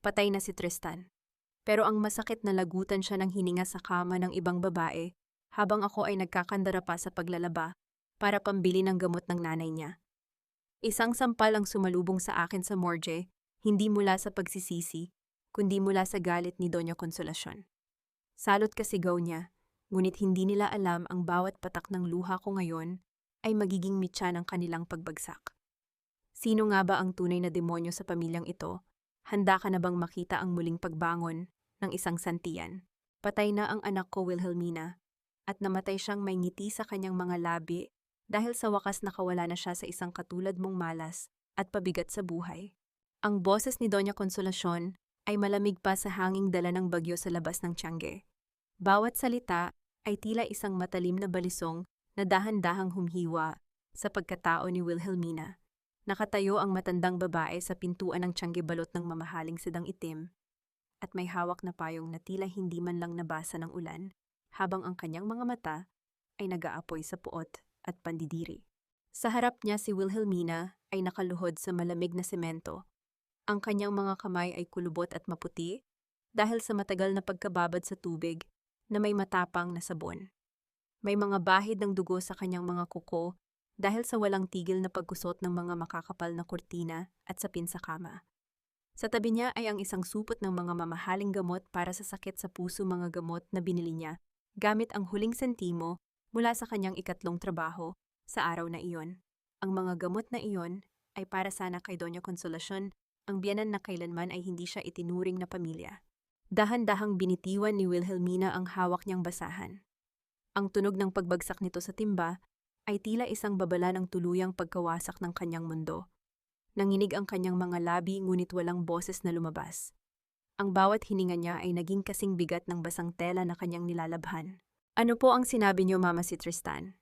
Patay na si Tristan. Pero ang masakit na lagutan siya ng hininga sa kama ng ibang babae habang ako ay nagkakandara pa sa paglalaba para pambili ng gamot ng nanay niya. Isang sampal ang sumalubong sa akin sa morgue, hindi mula sa pagsisisi, kundi mula sa galit ni Doña Consolacion. Salot kasigaw niya, ngunit hindi nila alam ang bawat patak ng luha ko ngayon ay magiging mitya ng kanilang pagbagsak. Sino nga ba ang tunay na demonyo sa pamilyang ito? Handa ka na bang makita ang muling pagbangon ng isang santian? Patay na ang anak ko Wilhelmina at namatay siyang may ngiti sa kanyang mga labi dahil sa wakas nakawala na siya sa isang katulad mong malas at pabigat sa buhay. Ang boses ni Doña Consolacion ay malamig pa sa hanging dala ng bagyo sa labas ng tiyangge. Bawat salita ay tila isang matalim na balisong na dahan-dahang humhiwa sa pagkatao ni Wilhelmina. Nakatayo ang matandang babae sa pintuan ng tiyangge balot ng mamahaling sedang itim at may hawak na payong na tila hindi man lang nabasa ng ulan habang ang kanyang mga mata ay nag-aapoy sa puot at pandidiri. Sa harap niya si Wilhelmina ay nakaluhod sa malamig na semento. Ang kanyang mga kamay ay kulubot at maputi dahil sa matagal na pagkababad sa tubig na may matapang na sabon. May mga bahid ng dugo sa kanyang mga kuko dahil sa walang tigil na pagkusot ng mga makakapal na kurtina at sapin sa kama. Sa tabi niya ay ang isang supot ng mga mamahaling gamot para sa sakit sa puso, mga gamot na binili niya gamit ang huling sentimo mula sa kanyang ikatlong trabaho sa araw na iyon. Ang mga gamot na iyon ay para sana kay Doña Consolacion, ang biyanan na kailanman ay hindi siya itinuring na pamilya. Dahan-dahang binitiwan ni Wilhelmina ang hawak niyang basahan. Ang tunog ng pagbagsak nito sa timba ay tila isang babala ng tuluyang pagkawasak ng kanyang mundo. Nanginig ang kanyang mga labi ngunit walang boses na lumabas. Ang bawat hininga niya ay naging kasing bigat ng basang tela na kanyang nilalabhan. Ano po ang sinabi niyo, Mama, si Tristan?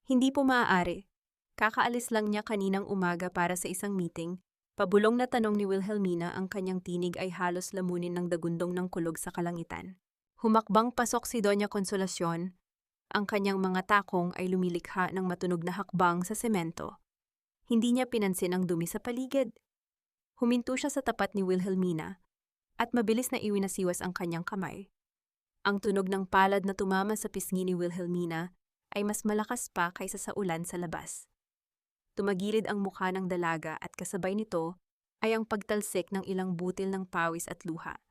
Hindi po maaari. Kakaalis lang niya kaninang umaga para sa isang meeting. Pabulong na tanong ni Wilhelmina, ang kanyang tinig ay halos lamunin ng dagundong ng kulog sa kalangitan. Humakbang pasok si Doña Consolacion. Ang kanyang mga takong ay lumilikha ng matunog na hakbang sa semento. Hindi niya pinansin ang dumi sa paligid. Huminto siya sa tapat ni Wilhelmina at mabilis na iwinasiwas ang kanyang kamay. Ang tunog ng palad na tumama sa pisngi ni Wilhelmina ay mas malakas pa kaysa sa ulan sa labas. Tumagilid ang mukha ng dalaga at kasabay nito ay ang pagtalsik ng ilang butil ng pawis at luha.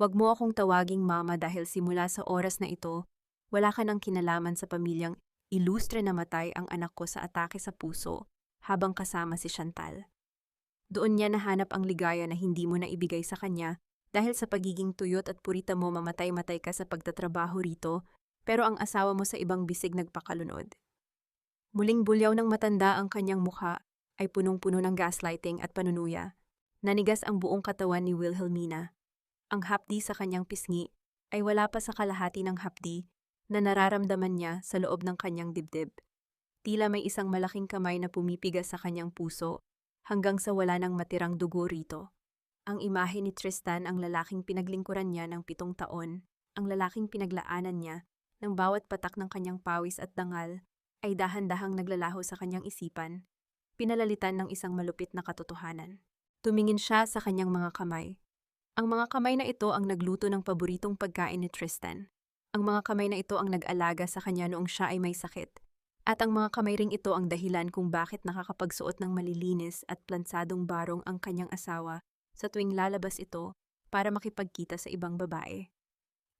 Huwag mo akong tawaging mama dahil simula sa oras na ito, wala ka ng kinalaman sa pamilyang ilustre na matay ang anak ko sa atake sa puso habang kasama si Chantal. Doon niya nahanap ang ligaya na hindi mo na ibigay sa kanya dahil sa pagiging tuyot at purita mo, mamatay-matay ka sa pagtatrabaho rito, pero ang asawa mo sa ibang bisig nagpakalunod. Muling bulyaw ng matanda, ang kanyang mukha ay punong-puno ng gaslighting at panunuya. Nanigas ang buong katawan ni Wilhelmina. Ang hapdi sa kanyang pisngi ay wala pa sa kalahati ng hapdi na nararamdaman niya sa loob ng kanyang dibdib. Tila may isang malaking kamay na pumipigas sa kanyang puso hanggang sa wala nang matirang dugo rito. Ang imahe ni Tristan, ang lalaking pinaglingkuran niya ng 7 taon, ang lalaking pinaglaanan niya ng bawat patak ng kanyang pawis at dangal, ay dahan-dahang naglalaho sa kanyang isipan, pinalalitan ng isang malupit na katotohanan. Tumingin siya sa kanyang mga kamay. Ang mga kamay na ito ang nagluto ng paboritong pagkain ni Tristan. Ang mga kamay na ito ang nag-alaga sa kanya noong siya ay may sakit. At ang mga kamay ring ito ang dahilan kung bakit nakakapagsuot ng malilinis at plansadong barong ang kanyang asawa sa tuwing lalabas ito para makipagkita sa ibang babae.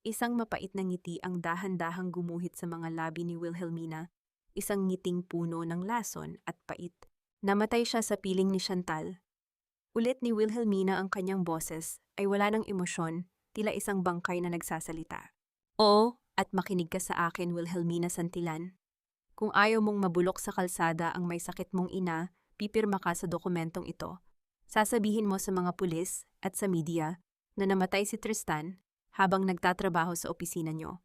Isang mapait na ngiti ang dahan-dahang gumuhit sa mga labi ni Wilhelmina, isang ngiting puno ng lason at pait. Namatay siya sa piling ni Chantal. Ulit ni Wilhelmina, ang kanyang boses ay wala ng emosyon, tila isang bangkay na nagsasalita. Oo, at makinig ka sa akin, Wilhelmina Santillan. Kung ayaw mong mabulok sa kalsada ang may sakit mong ina, pipirma ka sa dokumentong ito. Sasabihin mo sa mga pulis at sa media na namatay si Tristan habang nagtatrabaho sa opisina nyo.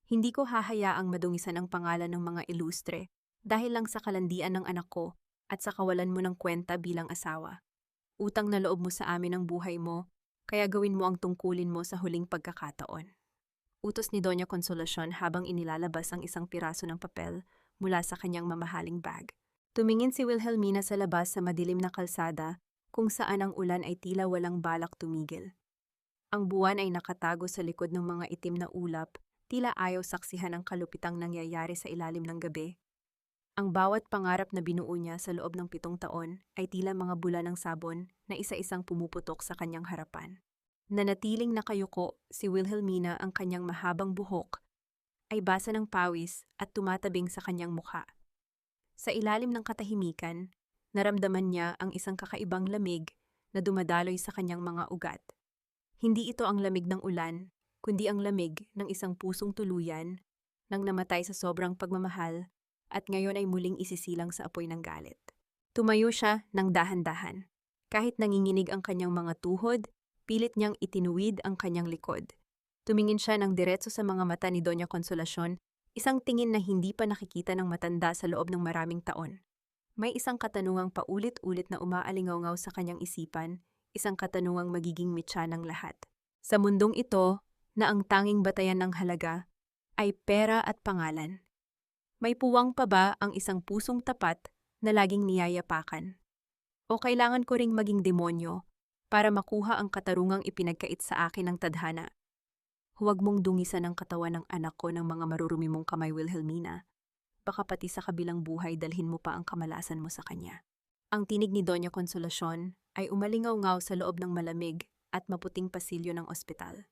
Hindi ko hahayaang madungisan ang pangalan ng mga ilustre dahil lang sa kalandian ng anak ko at sa kawalan mo ng kwenta bilang asawa. Utang na loob mo sa amin ang buhay mo, kaya gawin mo ang tungkulin mo sa huling pagkakataon. Utos ni Doña Consolacion habang inilalabas ang isang piraso ng papel mula sa kanyang mamahaling bag. Tumingin si Wilhelmina sa labas sa madilim na kalsada kung saan ang ulan ay tila walang balak tumigil. Ang buwan ay nakatago sa likod ng mga itim na ulap, tila ayaw saksihan ang kalupitang nangyayari sa ilalim ng gabi. Ang bawat pangarap na binuo niya sa loob ng 7 taon ay tila mga bula ng sabon na isa-isang pumuputok sa kanyang harapan. Nanatiling nakayuko, si Wilhelmina, ang kanyang mahabang buhok ay basa ng pawis at tumatabing sa kanyang mukha. Sa ilalim ng katahimikan, naramdaman niya ang isang kakaibang lamig na dumadaloy sa kanyang mga ugat. Hindi ito ang lamig ng ulan, kundi ang lamig ng isang pusong tuluyan nang namatay sa sobrang pagmamahal at ngayon ay muling isisilang sa apoy ng galit. Tumayo siya ng dahan-dahan. Kahit nanginginig ang kanyang mga tuhod, pilit niyang itinuwid ang kanyang likod. Tumingin siya ng diretso sa mga mata ni Doña Consolacion, isang tingin na hindi pa nakikita ng matanda sa loob ng maraming taon. May isang katanungang paulit-ulit na umaalingaw-ngaw sa kanyang isipan, isang katanungang magiging mitya ng lahat. Sa mundong ito, na ang tanging batayan ng halaga ay pera at pangalan, may puwang pa ba ang isang pusong tapat na laging niyayapakan? O kailangan ko ring maging demonyo para makuha ang katarungang ipinagkait sa akin ng tadhana? Huwag mong dungisan ang katawan ng anak ko ng mga marurumi mong kamay, Wilhelmina. Baka pati sa kabilang buhay dalhin mo pa ang kamalasan mo sa kanya. Ang tinig ni Doña Consolacion ay umalingaw-ngaw sa loob ng malamig at maputing pasilyo ng ospital.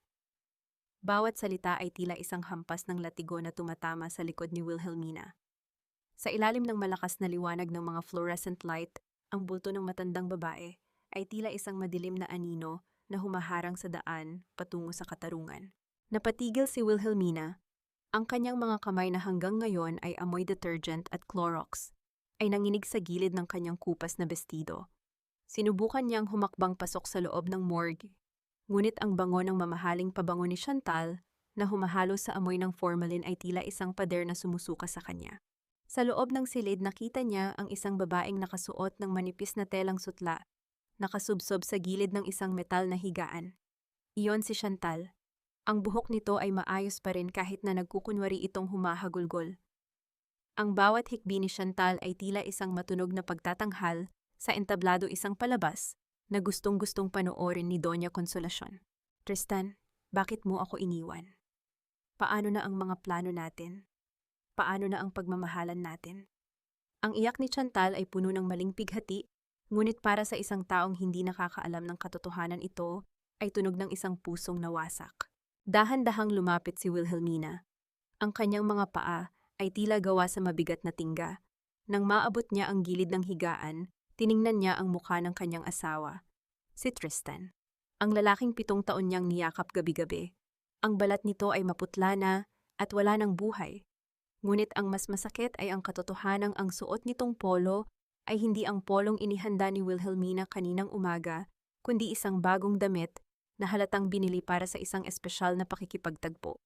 Bawat salita ay tila isang hampas ng latigo na tumatama sa likod ni Wilhelmina. Sa ilalim ng malakas na liwanag ng mga fluorescent light, ang bulto ng matandang babae ay tila isang madilim na anino na humaharang sa daan patungo sa katarungan. Napatigil si Wilhelmina. Ang kanyang mga kamay na hanggang ngayon ay amoy detergent at Clorox ay nanginig sa gilid ng kanyang kupas na bestido. Sinubukan niyang humakbang pasok sa loob ng morgue. Ngunit ang bango ng mamahaling pabango ni Chantal na humahalo sa amoy ng formalin ay tila isang pader na sumusuka sa kanya. Sa loob ng silid nakita niya ang isang babaeng nakasuot ng manipis na telang sutla, nakasubsob sa gilid ng isang metal na higaan. Iyon si Chantal. Ang buhok nito ay maayos pa rin kahit na nagkukunwari itong humahagulgol. Ang bawat hikbi ni Chantal ay tila isang matunog na pagtatanghal sa entablado isang palabas na gustong-gustong panoorin ni Doña Consolacion. Tristan, bakit mo ako iniwan? Paano na ang mga plano natin? Paano na ang pagmamahalan natin? Ang iyak ni Chantal ay puno ng maling pighati, ngunit para sa isang taong hindi nakakaalam ng katotohanan ito, ay tunog ng isang pusong nawasak. Dahan-dahang lumapit si Wilhelmina. Ang kanyang mga paa ay tila gawa sa mabigat na tingga. Nang maabot niya ang gilid ng higaan, tiningnan niya ang mukha ng kanyang asawa, si Tristan. Ang lalaking 7 taon niyang niyakap gabi-gabi. Ang balat nito ay maputla na at wala ng buhay. Ngunit ang mas masakit ay ang katotohanang ang suot nitong polo ay hindi ang polong inihanda ni Wilhelmina kaninang umaga, kundi isang bagong damit na halatang binili para sa isang espesyal na pakikipagtagpo.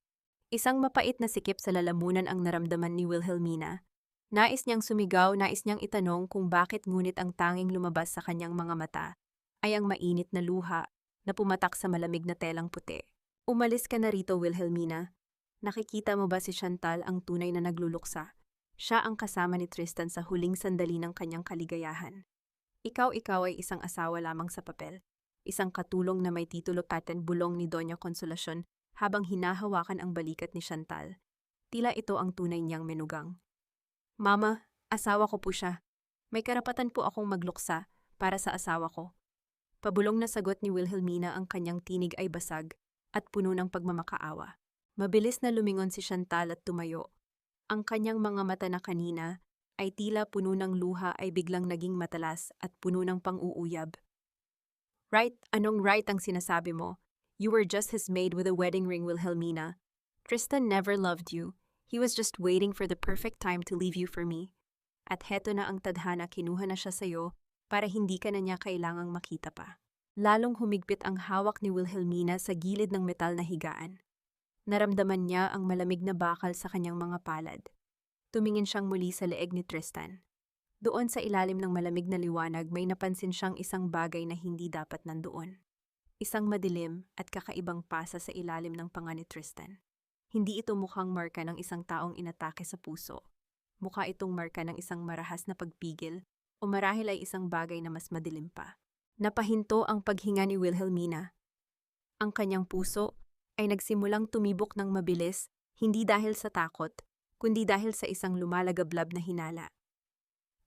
Isang mapait na sikip sa lalamunan ang naramdaman ni Wilhelmina. Nais niyang sumigaw, nais niyang itanong kung bakit, ngunit ang tanging lumabas sa kanyang mga mata ay ang mainit na luha na pumatak sa malamig na telang puti. Umalis ka na rito, Wilhelmina. Nakikita mo ba si Chantal, ang tunay na nagluluksa? Siya ang kasama ni Tristan sa huling sandali ng kanyang kaligayahan. Ikaw ay isang asawa lamang sa papel. Isang katulong na may titulo patent, bulong ni Doña Consolacion habang hinahawakan ang balikat ni Chantal. Tila ito ang tunay niyang menugang. Mama, asawa ko po siya. May karapatan po akong magluksa para sa asawa ko. Pabulong na sagot ni Wilhelmina, ang kanyang tinig ay basag at puno ng pagmamakaawa. Mabilis na lumingon si Chantal at tumayo. Ang kanyang mga mata na kanina ay tila puno ng luha ay biglang naging matalas at puno ng pang-uuyab. Right, anong right ang sinasabi mo? You were just his maid with a wedding ring, Wilhelmina. Tristan never loved you. He was just waiting for the perfect time to leave you for me. At heto na ang tadhana, kinuha na siya sa'yo para hindi ka na niya kailangang makita pa. Lalong humigpit ang hawak ni Wilhelmina sa gilid ng metal na higaan. Naramdaman niya ang malamig na bakal sa kanyang mga palad. Tumingin siyang muli sa leeg ni Tristan. Doon sa ilalim ng malamig na liwanag may napansin siyang isang bagay na hindi dapat nandoon. Isang madilim at kakaibang pasa sa ilalim ng panga ni Tristan. Hindi ito mukhang marka ng isang taong inatake sa puso. Mukha itong marka ng isang marahas na pagpigil o marahil ay isang bagay na mas madilim pa. Napahinto ang paghinga ni Wilhelmina. Ang kanyang puso ay nagsimulang tumibok ng mabilis, hindi dahil sa takot, kundi dahil sa isang lumalagablab na hinala.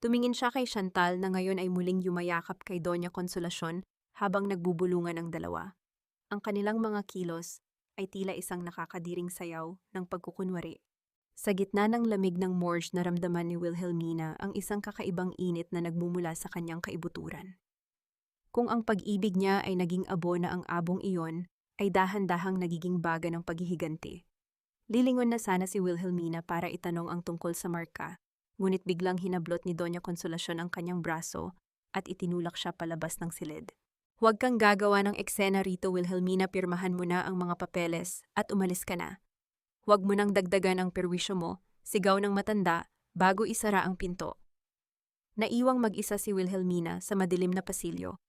Tumingin siya kay Chantal na ngayon ay muling yumayakap kay Doña Consolacion habang nagbubulungan ang dalawa. Ang kanilang mga kilos ay tila isang nakakadiring sayaw ng pagkukunwari. Sa gitna ng lamig ng morgue naramdaman ni Wilhelmina ang isang kakaibang init na nagmumula sa kanyang kaibuturan. Kung ang pag-ibig niya ay naging abo na ang abong iyon, ay dahan-dahang nagiging baga ng paghihiganti. Lilingon na sana si Wilhelmina para itanong ang tungkol sa marka, ngunit biglang hinablot ni Doña Consolacion ang kanyang braso at itinulak siya palabas ng silid. Huwag kang gagawa ng eksena rito, Wilhelmina, pirmahan mo na ang mga papeles at umalis ka na. Huwag mo nang dagdagan ang perwisyo mo, sigaw ng matanda bago isara ang pinto. Naiwang mag-isa si Wilhelmina sa madilim na pasilyo.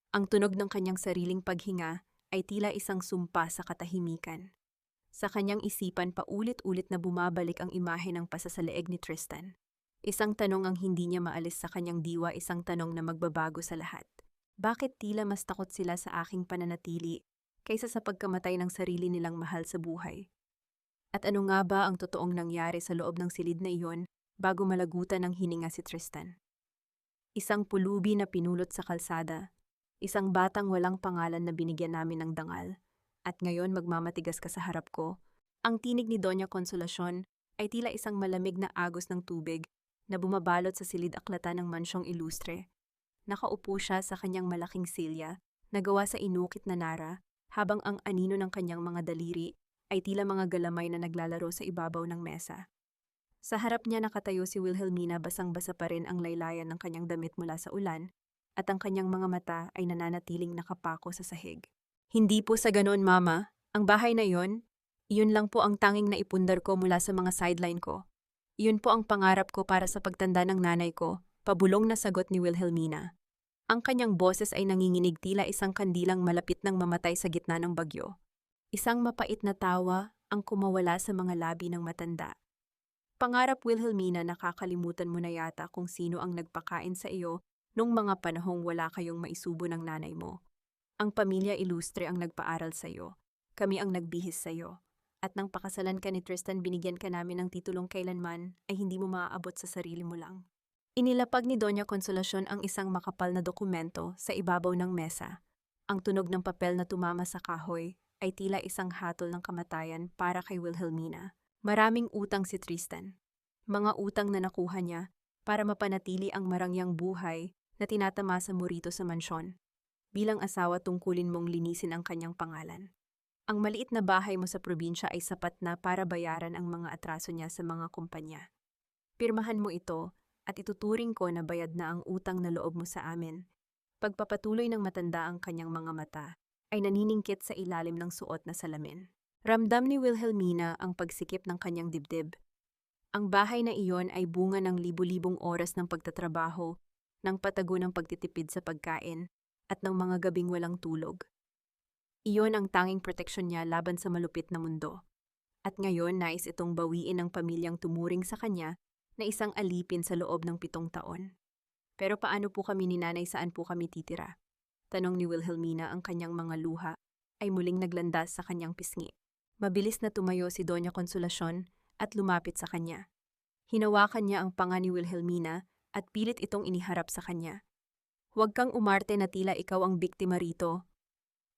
Ang tunog ng kanyang sariling paghinga ay tila isang sumpa sa katahimikan. Sa kanyang isipan paulit-ulit na bumabalik ang imahe ng pasasaleeg ni Tristan. Isang tanong ang hindi niya maalis sa kanyang diwa, isang tanong na magbabago sa lahat. Bakit tila mas takot sila sa aking pananatili kaysa sa pagkamatay ng sarili nilang mahal sa buhay? At ano nga ba ang totoong nangyari sa loob ng silid na iyon bago malagutan ng hininga si Tristan? Isang pulubi na pinulot sa kalsada, isang batang walang pangalan na binigyan namin ng dangal, at ngayon magmamatigas ka sa harap ko. Ang tinig ni Doña Consolacion ay tila isang malamig na agos ng tubig na bumabalot sa silid-aklatan ng mansyong ilustre. Nakaupo siya sa kanyang malaking silya na gawa sa inukit na nara habang ang anino ng kanyang mga daliri ay tila mga galamay na naglalaro sa ibabaw ng mesa. Sa harap niya nakatayo si Wilhelmina, basang-basa pa rin ang laylayan ng kanyang damit mula sa ulan, at ang kanyang mga mata ay nananatiling nakapako sa sahig. Hindi po sa ganon, Mama. Ang bahay na iyon lang po ang tanging naipundar ko mula sa mga sideline ko. Iyon po ang pangarap ko para sa pagtanda ng nanay ko, pabulong na sagot ni Wilhelmina. Ang kanyang boses ay nanginginig, tila isang kandilang malapit ng mamatay sa gitna ng bagyo. Isang mapait na tawa ang kumawala sa mga labi ng matanda. Pangarap, Wilhelmina, nakakalimutan mo na yata kung sino ang nagpakain sa iyo nung mga panahong wala kayong maisubo ng nanay mo. Ang pamilya ilustre ang nagpaaral sa iyo. Kami ang nagbihis sa iyo. At nang pakasalan ka ni Tristan, binigyan ka namin ng titulong kailanman ay hindi mo maaabot sa sarili mo lang. Inilapag ni Doña Consolacion ang isang makapal na dokumento sa ibabaw ng mesa. Ang tunog ng papel na tumama sa kahoy ay tila isang hatol ng kamatayan para kay Wilhelmina. Maraming utang si Tristan. Mga utang na nakuha niya para mapanatili ang marangyang buhay na tinatamasa mo rito sa mansyon. Bilang asawa, tungkulin mong linisin ang kanyang pangalan. Ang maliit na bahay mo sa probinsya ay sapat na para bayaran ang mga atraso niya sa mga kumpanya. Pirmahan mo ito at ituturing ko na bayad na ang utang na loob mo sa amin. Pagpapatuloy ng matanda, ang kanyang mga mata ay naniningkit sa ilalim ng suot na salamin. Ramdam ni Wilhelmina ang pagsikip ng kanyang dibdib. Ang bahay na iyon ay bunga ng libu-libong oras ng pagtatrabaho, ng patago ng pagtitipid sa pagkain, at ng mga gabing walang tulog. Iyon ang tanging proteksyon niya laban sa malupit na mundo. At ngayon nais itong bawiin ng pamilyang tumuring sa kanya na isang alipin sa loob ng 7 taon. Pero paano po kami ni nanay, saan po kami titira? Tanong ni Wilhelmina, ang kanyang mga luha ay muling naglandas sa kanyang pisngi. Mabilis na tumayo si Doña Consolacion at lumapit sa kanya. Hinawakan niya ang panga ni Wilhelmina at pilit itong iniharap sa kanya. Huwag kang umarte na tila ikaw ang biktima rito.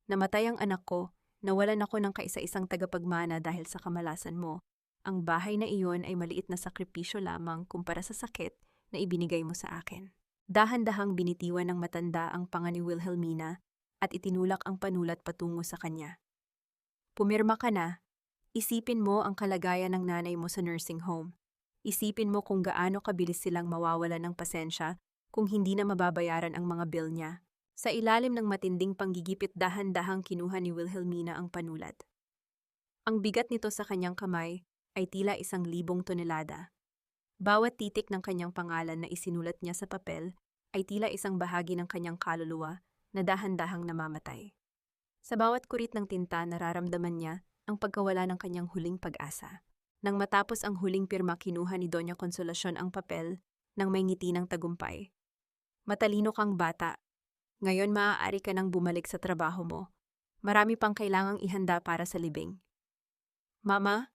Namatay ang anak ko, nawalan ako ng kaisa-isang tagapagmana dahil sa kamalasan mo. Ang bahay na iyon ay maliit na sakripisyo lamang kumpara sa sakit na ibinigay mo sa akin. Dahan-dahang binitiwan ng matanda ang panga ni Wilhelmina at itinulak ang panulat patungo sa kanya. Pumirma ka na. Isipin mo ang kalagayan ng nanay mo sa nursing home. Isipin mo kung gaano kabilis silang mawawalan ng pasensya kung hindi na mababayaran ang mga bill niya. Sa ilalim ng matinding panggigipit, dahan-dahang kinuha ni Wilhelmina ang panulat. Ang bigat nito sa kanyang kamay ay tila 1,000 tonelada. Bawat titik ng kanyang pangalan na isinulat niya sa papel ay tila isang bahagi ng kanyang kaluluwa na dahan-dahang namamatay. Sa bawat kurit ng tinta, nararamdaman niya ang pagkawala ng kanyang huling pag-asa. Nang matapos ang huling pirma, kinuha ni Doña Consolacion ang papel nang may ngiti ng tagumpay. Matalino kang bata. Ngayon maaari ka nang bumalik sa trabaho mo. Marami pang kailangang ihanda para sa libing. Mama,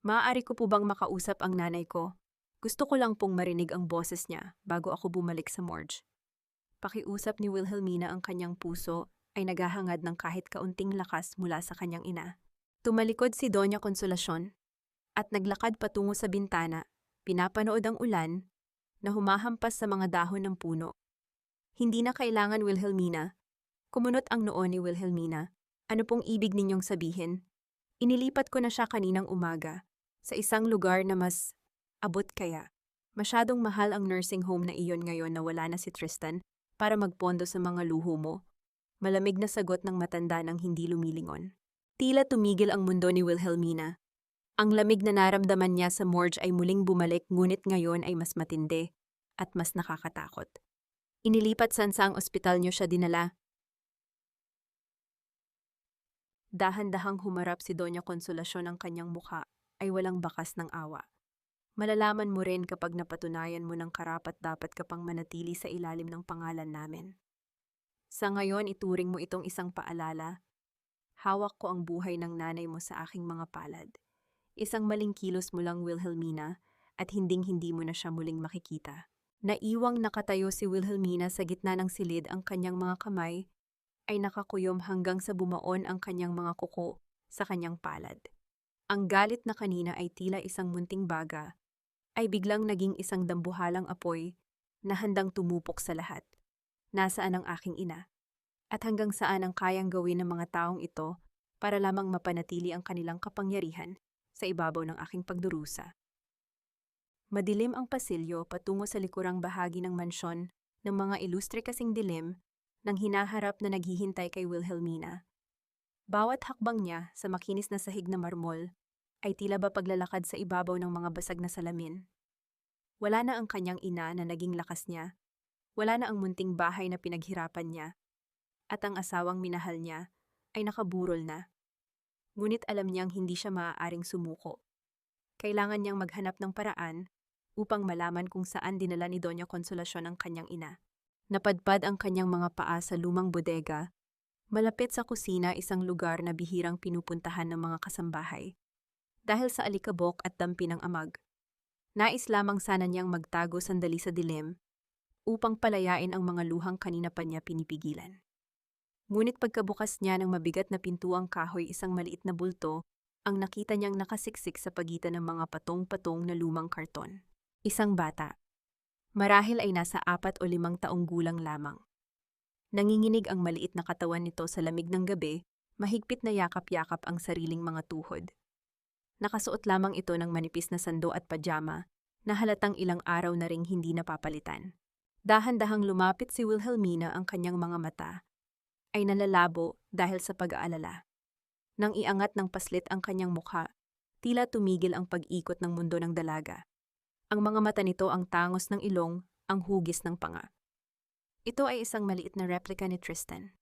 maaari ko po bang makausap ang nanay ko? Gusto ko lang pong marinig ang boses niya bago ako bumalik sa morgue. Pakiusap ni Wilhelmina ang kanyang puso ay naghahangad ng kahit kaunting lakas mula sa kanyang ina. Tumalikod si Doña Consolacion at naglakad patungo sa bintana, pinapanood ang ulan na humahampas sa mga dahon ng puno. Hindi na kailangan, Wilhelmina. Kumunot ang noo ni Wilhelmina. Ano pong ibig ninyong sabihin? Inilipat ko na siya kaninang umaga sa isang lugar na mas abot kaya. Masyadong mahal ang nursing home na iyon ngayon na wala na si Tristan para magpondo sa mga luho mo. Malamig na sagot ng matanda nang hindi lumilingon. Tila tumigil ang mundo ni Wilhelmina. Ang lamig na naramdaman niya sa morgue ay muling bumalik, ngunit ngayon ay mas matindi at mas nakakatakot. Inilipat sa ang ospital niyo siya dinala. Dahan-dahang humarap si Doña Consolacion, ang kanyang mukha ay walang bakas ng awa. Malalaman mo rin kapag napatunayan mo ng karapat-dapat ka pang manatili sa ilalim ng pangalan namin. Sa ngayon, ituring mo itong isang paalala. Hawak ko ang buhay ng nanay mo sa aking mga palad. Isang maling kilos mo lang, Wilhelmina, at hinding-hindi mo na siya muling makikita. Naiwang nakatayo si Wilhelmina sa gitna ng silid, ang kanyang mga kamay ay nakakuyom hanggang sa bumaon ang kanyang mga kuko sa kanyang palad. Ang galit na kanina ay tila isang munting baga, ay biglang naging isang dambuhalang apoy na handang tumupok sa lahat. Nasaan ang aking ina? At hanggang saan ang kayang gawin ng mga taong ito para lamang mapanatili ang kanilang kapangyarihan sa ibabaw ng aking pagdurusa? Madilim ang pasilyo patungo sa likurang bahagi ng mansyon ng mga ilustre, kasing dilim nang hinaharap na naghihintay kay Wilhelmina. Bawat hakbang niya sa makinis na sahig na marmol ay tila ba paglalakad sa ibabaw ng mga basag na salamin. Wala na ang kanyang ina na naging lakas niya, wala na ang munting bahay na pinaghirapan niya, at ang asawang minahal niya ay nakaburol na. Ngunit alam niyang hindi siya maaaring sumuko. Kailangan niyang maghanap ng paraan upang malaman kung saan dinala ni Doña Consolacion ang kanyang ina. Napadpad ang kanyang mga paa sa lumang bodega, malapit sa kusina, isang lugar na bihirang pinupuntahan ng mga kasambahay. Dahil sa alikabok at dampi ng amag, nais lamang sana niyang magtago sandali sa dilim upang palayain ang mga luhang kanina pa niya pinipigilan. Ngunit pagkabukas niya ng mabigat na pintuang kahoy, isang maliit na bulto ang nakita niyang nakasiksik sa pagitan ng mga patong-patong na lumang karton. Isang bata. Marahil ay nasa 4 o 5 taong gulang lamang. Nanginginig ang maliit na katawan nito sa lamig ng gabi, mahigpit na yakap-yakap ang sariling mga tuhod. Nakasuot lamang ito ng manipis na sando at pajama na halatang ilang araw na ring hindi napapalitan. Dahan-dahang lumapit si Wilhelmina, ang kanyang mga mata ay nalalabo dahil sa pag-aalala. Nang iangat ng paslit ang kanyang mukha, tila tumigil ang pag-ikot ng mundo ng dalaga. Ang mga mata nito ang tangos ng ilong, ang hugis ng panga. Ito ay isang maliit na replika ni Tristan.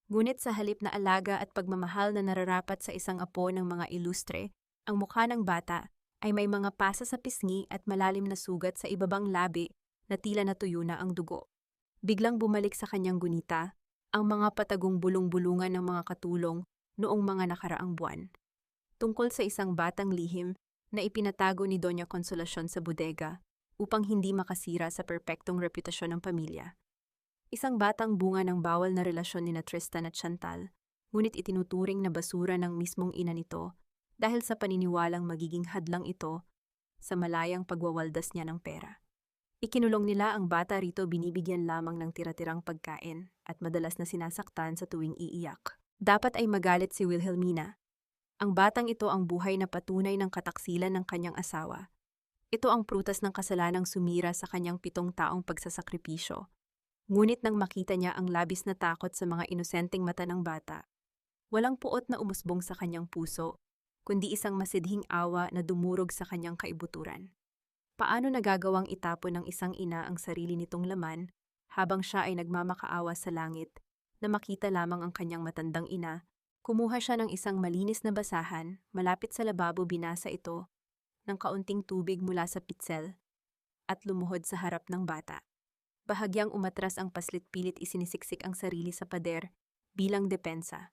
Ngunit sa halip na alaga at pagmamahal na nararapat sa isang apo ng mga ilustre, ang mukha ng bata ay may mga pasa sa pisngi at malalim na sugat sa ibabang labi na tila natuyo na ang dugo. Biglang bumalik sa kanyang gunita ang mga patagong bulong-bulungan ng mga katulong noong mga nakaraang buwan. Tungkol sa isang batang lihim na ipinatago ni Doña Consolacion sa bodega upang hindi makasira sa perpektong reputasyon ng pamilya. Isang batang bunga ng bawal na relasyon ni Tristan at Chantal, ngunit itinuturing na basura ng mismong ina nito dahil sa paniniwalang magiging hadlang ito sa malayang pagwawaldas niya ng pera. Ikinulong nila ang bata rito, binibigyan lamang ng tira-tirang pagkain at madalas na sinasaktan sa tuwing iiyak. Dapat ay magalit si Wilhelmina. Ang batang ito ang buhay na patunay ng kataksilan ng kanyang asawa. Ito ang prutas ng kasalanang sumira sa kanyang 7 taong pagsasakripisyo. Ngunit nang makita niya ang labis na takot sa mga inosenteng mata ng bata, walang puot na umusbong sa kanyang puso, kundi isang masidhing awa na dumurog sa kanyang kaibuturan. Paano nagagawang itapon ng isang ina ang sarili nitong laman habang siya ay nagmamakaawa sa langit na makita lamang ang kanyang matandang ina? Kumuha siya ng isang malinis na basahan, malapit sa lababo binasa ito ng kaunting tubig mula sa pitsel at lumuhod sa harap ng bata. Bahagyang umatras ang paslit, pilit isinisiksik ang sarili sa pader bilang depensa.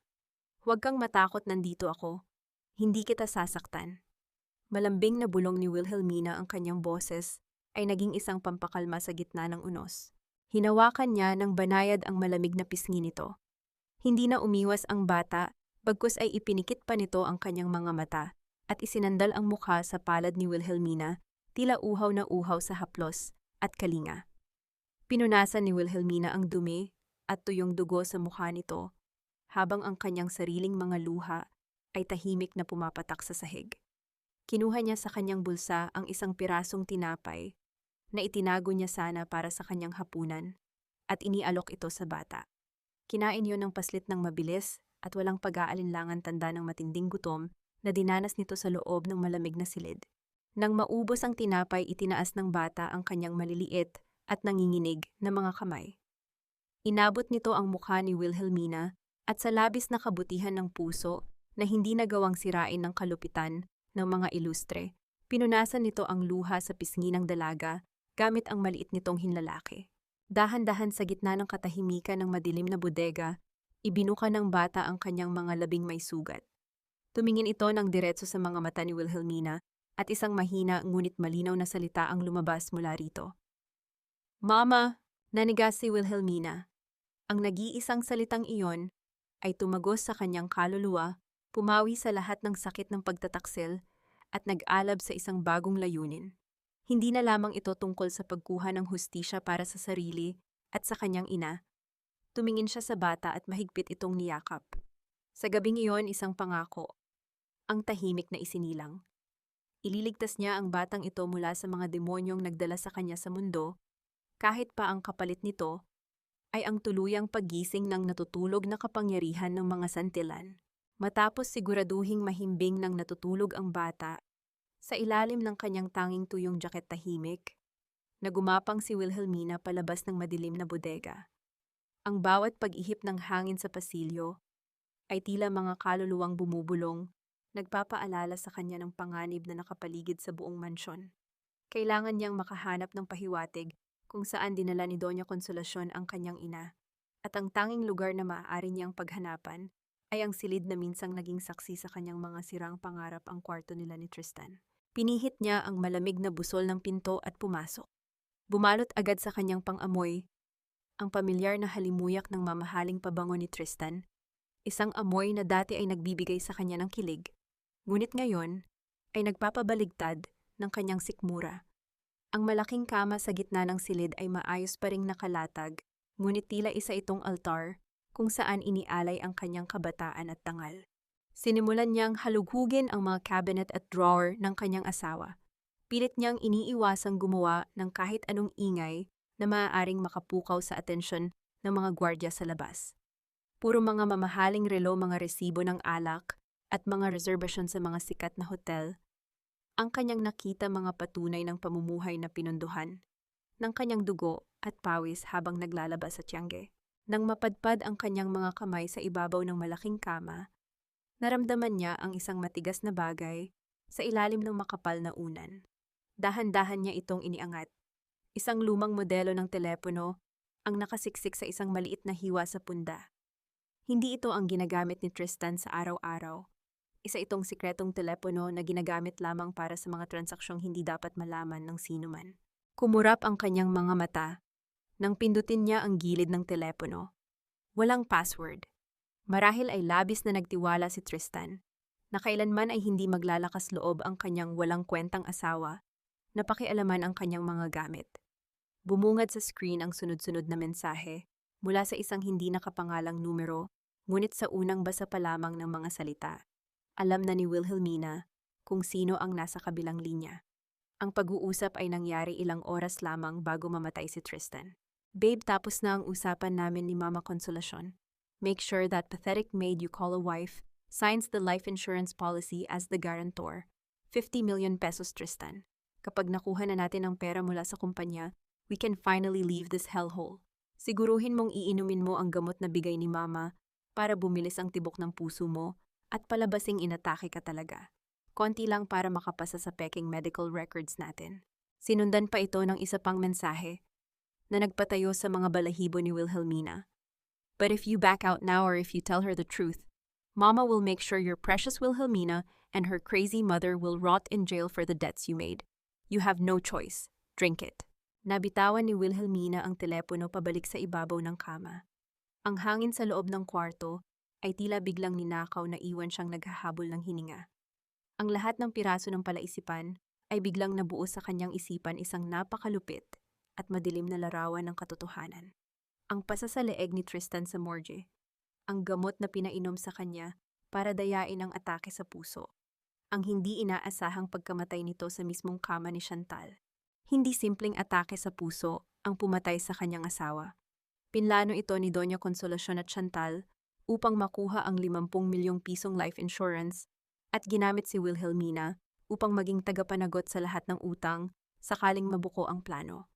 Huwag kang matakot, nandito ako. Hindi kita sasaktan. Malambing na bulong ni Wilhelmina, ang kanyang boses ay naging isang pampakalma sa gitna ng unos. Hinawakan niya ng banayad ang malamig na pisngi nito. Hindi na umiwas ang bata, bagkus ay ipinikit pa nito ang kanyang mga mata at isinandal ang mukha sa palad ni Wilhelmina, tila uhaw na uhaw sa haplos at kalinga. Pinunasan ni Wilhelmina ang dumi at tuyong dugo sa mukha nito, habang ang kanyang sariling mga luha ay tahimik na pumapatak sa sahig. Kinuha niya sa kanyang bulsa ang isang pirasong tinapay na itinago niya sana para sa kanyang hapunan at inialok ito sa bata. Kinain yon ng paslit ng mabilis at walang pag-aalinlangan, tanda ng matinding gutom na dinanas nito sa loob ng malamig na silid. Nang maubos ang tinapay, itinaas ng bata ang kanyang maliliit at nanginginig na mga kamay. Inabot nito ang mukha ni Wilhelmina at sa labis na kabutihan ng puso na hindi nagawang sirain ng kalupitan ng mga ilustre, pinunasan nito ang luha sa pisngi ng dalaga gamit ang maliit nitong hinlalaki. Dahan-dahan sa gitna ng katahimikan ng madilim na bodega, ibinuka ng bata ang kanyang mga labing may sugat. Tumingin ito ng diretso sa mga mata ni Wilhelmina at isang mahina ngunit malinaw na salita ang lumabas mula rito. "Mama!" Nanigas si Wilhelmina. Ang nag-iisang salitang iyon ay tumagos sa kanyang kaluluwa, pumawi sa lahat ng sakit ng pagtataksil at nag-alab sa isang bagong layunin. Hindi na lamang ito tungkol sa pagkuha ng hustisya para sa sarili at sa kanyang ina. Tumingin siya sa bata at mahigpit itong niyakap. Sa gabing iyon, isang pangako, ang tahimik na isinilang. Ililigtas niya ang batang ito mula sa mga demonyong nagdala sa kanya sa mundo, kahit pa ang kapalit nito ay ang tuluyang paggising ng natutulog na kapangyarihan ng mga santilan. Matapos siguraduhing mahimbing ng natutulog ang bata, sa ilalim ng kanyang tanging tuyong jaket tahimik, nagumapang si Wilhelmina palabas ng madilim na bodega. Ang bawat pag-ihip ng hangin sa pasilyo ay tila mga kaluluwang bumubulong, nagpapaalala sa kanya ng panganib na nakapaligid sa buong mansyon. Kailangan niyang makahanap ng pahiwatig kung saan dinala ni Doña Consolacion ang kanyang ina, at ang tanging lugar na maaari niyang paghanapan ay ang silid na minsang naging saksi sa kanyang mga sirang pangarap, ang kwarto nila ni Tristan. Pinihit niya ang malamig na busol ng pinto at pumasok. Bumalot agad sa kanyang pang-amoy ang pamilyar na halimuyak ng mamahaling pabango ni Tristan, isang amoy na dati ay nagbibigay sa kanya ng kilig, ngunit ngayon ay nagpapabaligtad ng kanyang sikmura. Ang malaking kama sa gitna ng silid ay maayos pa ring nakalatag, ngunit tila isa itong altar kung saan inialay ang kanyang kabataan at dangal. Sinimulan niyang halughugin ang mga cabinet at drawer ng kanyang asawa. Pilit niyang iniiwasang gumawa ng kahit anong ingay na maaaring makapukaw sa atensyon ng mga gwardya sa labas. Puro mga mamahaling relo, mga resibo ng alak at mga reservasyon sa mga sikat na hotel ang kanyang nakita, mga patunay ng pamumuhay na pinunduhan ng kanyang dugo at pawis habang naglalabas sa tiyangge. Nang mapadpad ang kanyang mga kamay sa ibabaw ng malaking kama, naramdaman niya ang isang matigas na bagay sa ilalim ng makapal na unan. Dahan-dahan niya itong iniangat. Isang lumang modelo ng telepono ang nakasiksik sa isang maliit na hiwa sa punda. Hindi ito ang ginagamit ni Tristan sa araw-araw. Isa itong sikretong telepono na ginagamit lamang para sa mga transaksyong hindi dapat malaman ng sinuman. Kumurap ang kanyang mga mata nang pindutin niya ang gilid ng telepono. Walang password. Marahil ay labis na nagtiwala si Tristan na kailanman ay hindi maglalakas loob ang kanyang walang kwentang asawa na pakialaman ang kanyang mga gamit. Bumungad sa screen ang sunod-sunod na mensahe mula sa isang hindi nakapangalang numero, ngunit sa unang basa pa lamang ng mga salita, alam na ni Wilhelmina kung sino ang nasa kabilang linya. Ang pag-uusap ay nangyari ilang oras lamang bago mamatay si Tristan. "Babe, tapos na ang usapan namin ni Mama Consolacion. Make sure that pathetic maid you call a wife signs the life insurance policy as the guarantor. 50 million pesos, Tristan. Kapag nakuha na natin ang pera mula sa kumpanya, we can finally leave this hellhole. Siguruhin mong iinumin mo ang gamot na bigay ni Mama para bumilis ang tibok ng puso mo at palabasing inatake ka talaga. Konti lang para makapasa sa peking medical records natin." Sinundan pa ito ng isa pang mensahe na nagpatayo sa mga balahibo ni Wilhelmina. "But if you back out now or if you tell her the truth, Mama will make sure your precious Wilhelmina and her crazy mother will rot in jail for the debts you made. You have no choice. Drink it. Nabitawan ni Wilhelmina ang telepono pabalik sa ibabaw ng kama. Ang hangin sa loob ng kwarto ay tila biglang ninakaw na iwan siyang naghahabol ng hininga. Ang lahat ng piraso ng palaisipan ay biglang nabuo sa kanyang isipan isang napakalupit at madilim na larawan ng katotohanan. Ang pasasaleeg ni Tristan sa morgue, ang gamot na pinainom sa kanya para dayain ang atake sa puso, ang hindi inaasahang pagkamatay nito sa mismong kama ni Chantal. Hindi simpleng atake sa puso ang pumatay sa kanyang asawa. Pinlano ito ni Doña Consolacion at Chantal upang makuha ang 50 milyong pisong life insurance at ginamit si Wilhelmina upang maging tagapanagot sa lahat ng utang sakaling mabuko ang plano.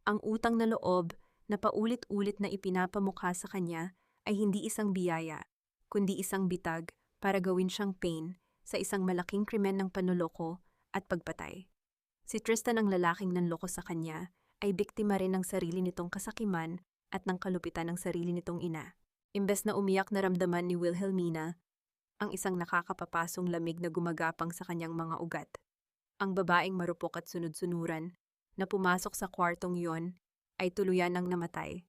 Ang utang na loob na paulit-ulit na ipinapamukha sa kanya ay hindi isang biyaya, kundi isang bitag para gawin siyang pain sa isang malaking krimen ng panloloko at pagpatay. Si Tristan, ang lalaking nanloko sa kanya, ay biktima rin ng sarili nitong kasakiman at ng kalupitan ng sarili nitong ina. Imbes na umiyak, naramdaman ni Wilhelmina ang isang nakakapapasong lamig na gumagapang sa kanyang mga ugat. Ang babaeng marupok at sunod-sunuran na pumasok sa kwartong yon ay tuluyan ng namatay.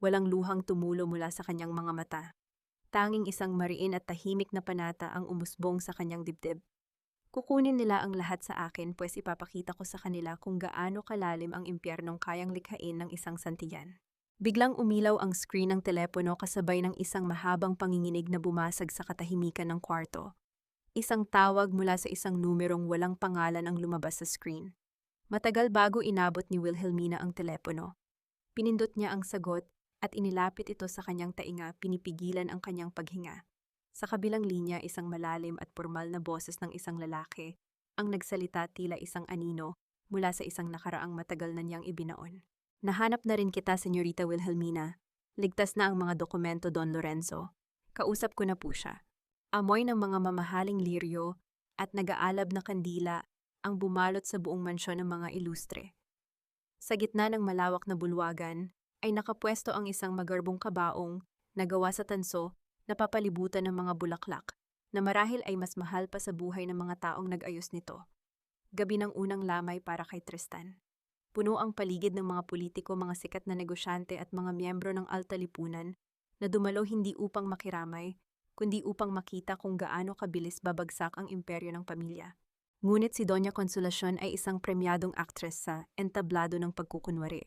Walang luhang tumulo mula sa kanyang mga mata. Tanging isang mariin at tahimik na panata ang umusbong sa kanyang dibdib. Kukunin nila ang lahat sa akin, pues ipapakita ko sa kanila kung gaano kalalim ang impyernong kayang likhain ng isang santiyan. Biglang umilaw ang screen ng telepono kasabay ng isang mahabang panginginig na bumasag sa katahimikan ng kwarto. Isang tawag mula sa isang numerong walang pangalan ang lumabas sa screen. Matagal bago inabot ni Wilhelmina ang telepono. Pinindot niya ang sagot at inilapit ito sa kanyang tainga, pinipigilan ang kanyang paghinga. Sa kabilang linya, isang malalim at pormal na boses ng isang lalaki ang nagsalita, tila isang anino mula sa isang nakaraang matagal na niyang ibinaon. Nahanap na rin kita, Senyorita Wilhelmina. Ligtas na ang mga dokumento, Don Lorenzo. Kausap ko na po siya. Amoy ng mga mamahaling liryo at nag-aalab na kandila ang bumalot sa buong mansyon ng mga ilustre. Sa gitna ng malawak na bulwagan ay nakapwesto ang isang magarbong kabaong na gawa sa tanso na papalibutan ng mga bulaklak na marahil ay mas mahal pa sa buhay ng mga taong nag-ayos nito. Gabi ng unang lamay para kay Tristan. Puno ang paligid ng mga politiko, mga sikat na negosyante at mga miyembro ng alta lipunan na dumalo hindi upang makiramay, kundi upang makita kung gaano kabilis babagsak ang imperyo ng pamilya. Ngunit si Doña Consolacion ay isang premyadong aktres sa entablado ng pagkukunwari.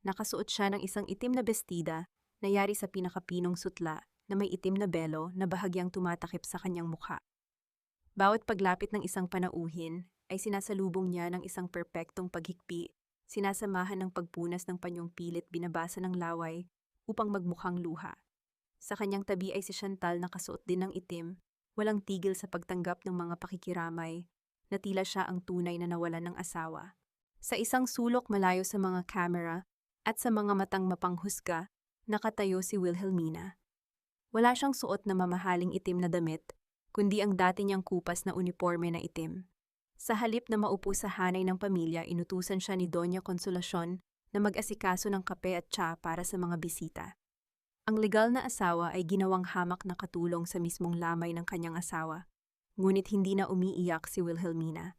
Nakasuot siya ng isang itim na bestida na yari sa pinakapinong sutla na may itim na belo na bahagyang tumatakip sa kanyang mukha. Bawat paglapit ng isang panauhin ay sinasalubong niya ng isang perpektong paghikpi, sinasamahan ng pagpunas ng panyong pilit, binabasa ng laway upang magmukhang luha. Sa kanyang tabi ay si Chantal, nakasuot din ng itim, walang tigil sa pagtanggap ng mga pakikiramay, na tila siya ang tunay na nawalan ng asawa. Sa isang sulok malayo sa mga kamera at sa mga matang mapanghusga, nakatayo si Wilhelmina. Wala siyang suot na mamahaling itim na damit, kundi ang dati niyang kupas na uniforme na itim. Sa halip na maupo sa hanay ng pamilya, inutusan siya ni Doña Consolacion na mag-asikaso ng kape at tsa para sa mga bisita. Ang legal na asawa ay ginawang hamak na katulong sa mismong lamay ng kanyang asawa, ngunit hindi na umiiyak si Wilhelmina.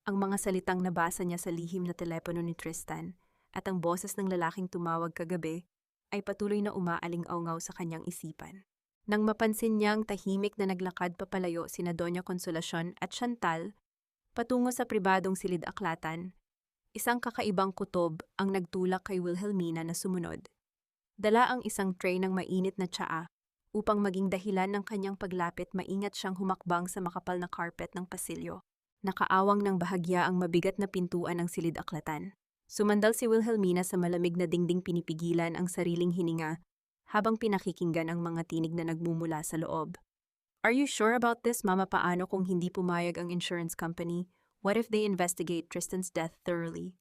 Ang mga salitang nabasa niya sa lihim na telepono ni Tristan at ang boses ng lalaking tumawag kagabi ay patuloy na umaaling-aungaw sa kanyang isipan. Nang mapansin niyang tahimik na naglakad papalayo sina Doña Consolacion at Chantal patungo sa pribadong silid-aklatan, isang kakaibang kutob ang nagtulak kay Wilhelmina na sumunod. Dala ang isang tray ng mainit na tsaa upang maging dahilan ng kanyang paglapit. Maingat siyang humakbang sa makapal na carpet ng pasilyo. Nakaawang ng bahagya ang mabigat na pintuan ng silid-aklatan. Sumandal si Wilhelmina sa malamig na dingding, pinipigilan ang sariling hininga habang pinakikinggan ang mga tinig na nagmumula sa loob. Are you sure about this, Mama? Paano kung hindi pumayag ang insurance company? What if they investigate Tristan's death thoroughly?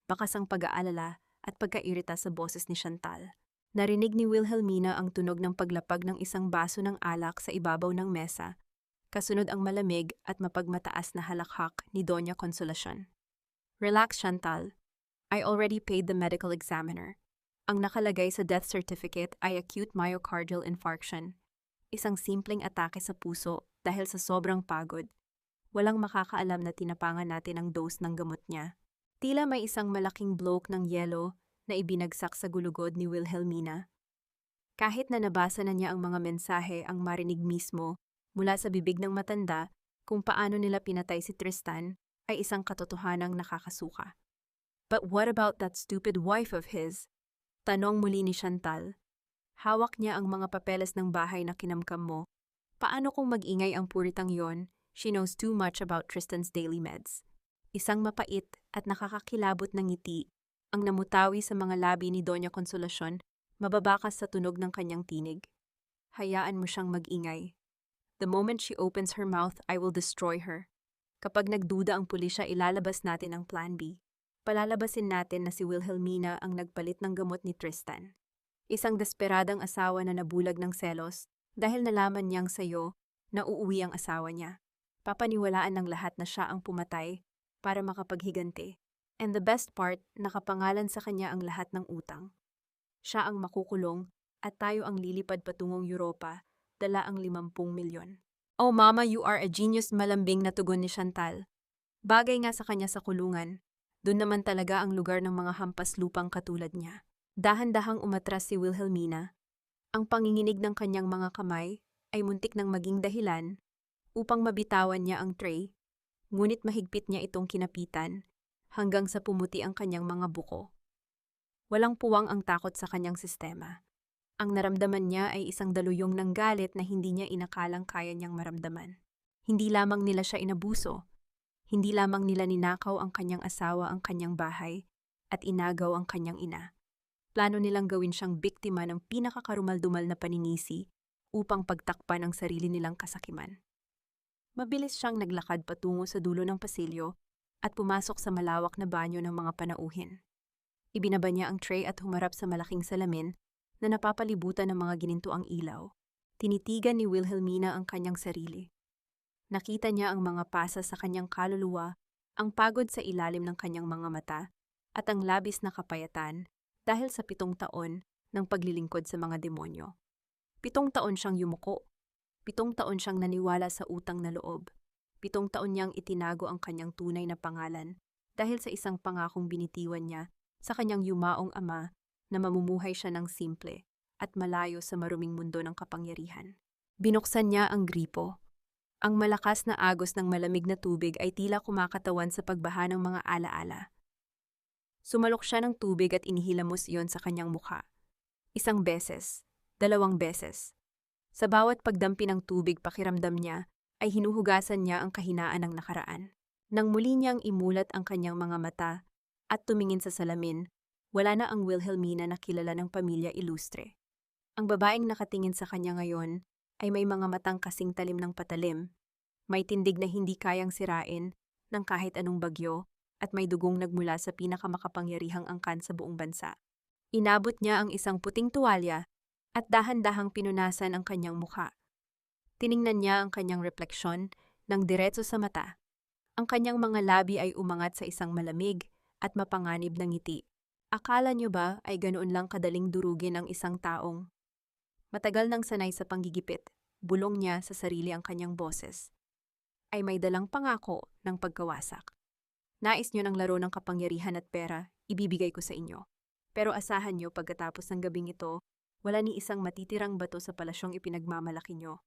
Bakas ang pag-aalala at pagkairita sa boses ni Chantal. Narinig ni Wilhelmina ang tunog ng paglapag ng isang baso ng alak sa ibabaw ng mesa, kasunod ang malamig at mapagmataas na halakhak ni Doña Consolacion. Relax, Chantal. I already paid the medical examiner. Ang nakalagay sa death certificate ay acute myocardial infarction. Isang simpleng atake sa puso dahil sa sobrang pagod. Walang makakaalam na tinapangan natin ang dose ng gamot niya. Tila may isang malaking bloke ng yelo na ibinagsak sa gulugod ni Wilhelmina. Kahit na nabasa na niya ang mga mensahe ang marinig mismo mula sa bibig ng matanda kung paano nila pinatay si Tristan ay isang katotohanang nakakasuka. But what about that stupid wife of his? Tanong muli ni Chantal. Hawak niya ang mga papeles ng bahay na kinamkam mo. Paano kung mag-ingay ang puritang yon? She knows too much about Tristan's daily meds. Isang mapait at nakakakilabot na ngiti ang namutawi sa mga labi ni Doña Consolacion, mababakas sa tunog ng kanyang tinig. Hayaan mo siyang mag-ingay. The moment she opens her mouth, I will destroy her. Kapag nagduda ang pulisya, ilalabas natin ang Plan B. Palalabasin natin na si Wilhelmina ang nagpalit ng gamot ni Tristan. Isang desperadang asawa na nabulag ng selos dahil nalaman niyang sayo na uuwi ang asawa niya. Papaniwalaan ng lahat na siya ang pumatay para makapaghiganti. And the best part, nakapangalan sa kanya ang lahat ng utang. Siya ang makukulong at tayo ang lilipad patungong Europa, dala ang 50 milyon. Oh mama, you are a genius, malambing na tugon ni Chantal. Bagay nga sa kanya sa kulungan, doon naman talaga ang lugar ng mga hampas lupang katulad niya. Dahan-dahang umatras si Wilhelmina. Ang panginginig ng kanyang mga kamay ay muntik nang maging dahilan upang mabitawan niya ang tray, ngunit mahigpit niya itong kinapitan hanggang sa pumuti ang kanyang mga buko. Walang puwang ang takot sa kanyang sistema. Ang naramdaman niya ay isang daluyong ng galit na hindi niya inakalang kaya niyang maramdaman. Hindi lamang nila siya inabuso, hindi lamang nila ninakaw ang kanyang asawa, ang kanyang bahay, at inagaw ang kanyang ina. Plano nilang gawin siyang biktima ng pinakakarumaldumal na paninisi upang pagtakpan ang sarili nilang kasakiman. Mabilis siyang naglakad patungo sa dulo ng pasilyo at pumasok sa malawak na banyo ng mga panauhin. Ibinaba niya ang tray at humarap sa malaking salamin na napapalibutan ng mga ginintuang ilaw. Tinitigan ni Wilhelmina ang kanyang sarili. Nakita niya ang mga pasa sa kanyang kaluluwa, ang pagod sa ilalim ng kanyang mga mata, at ang labis na kapayatan dahil sa 7 taon ng paglilingkod sa mga demonyo. 7 taon siyang yumuko. 7 taon siyang naniwala sa utang na loob. 7 taon niyang itinago ang kanyang tunay na pangalan dahil sa isang pangakong binitiwan niya sa kanyang yumaong ama na mamumuhay siya ng simple at malayo sa maruming mundo ng kapangyarihan. Binuksan niya ang gripo. Ang malakas na agos ng malamig na tubig ay tila kumakatawan sa pagbaha ng mga alaala. Sumalok siya ng tubig at inihilamos iyon sa kanyang mukha. 1 beses, 2 beses. Sa bawat pagdampi ng tubig, pakiramdam niya ay hinuhugasan niya ang kahinaan ng nakaraan. Nang muli niyang imulat ang kanyang mga mata at tumingin sa salamin, wala na ang Wilhelmina na kilala ng pamilya ilustre. Ang babaeng nakatingin sa kanya ngayon ay may mga matang kasing talim ng patalim, may tindig na hindi kayang sirain ng kahit anong bagyo, at may dugong nagmula sa pinakamakapangyarihang angkan sa buong bansa. Inabot niya ang isang puting tuwalya at dahan-dahang pinunasan ang kanyang mukha. Tiningnan niya ang kanyang refleksyon ng diretso sa mata. Ang kanyang mga labi ay umangat sa isang malamig at mapanganib na ngiti. Akala niyo ba ay ganoon lang kadaling durugin ang isang taong? Matagal nang sanay sa panggigipit, bulong niya sa sarili ang kanyang boses. Ay may dalang pangako ng pagkawasak. Nais niyo ng laro ng kapangyarihan at pera, ibibigay ko sa inyo. Pero asahan niyo pagkatapos ng gabing ito, wala ni isang matitirang bato sa palasyong ipinagmamalaki niyo.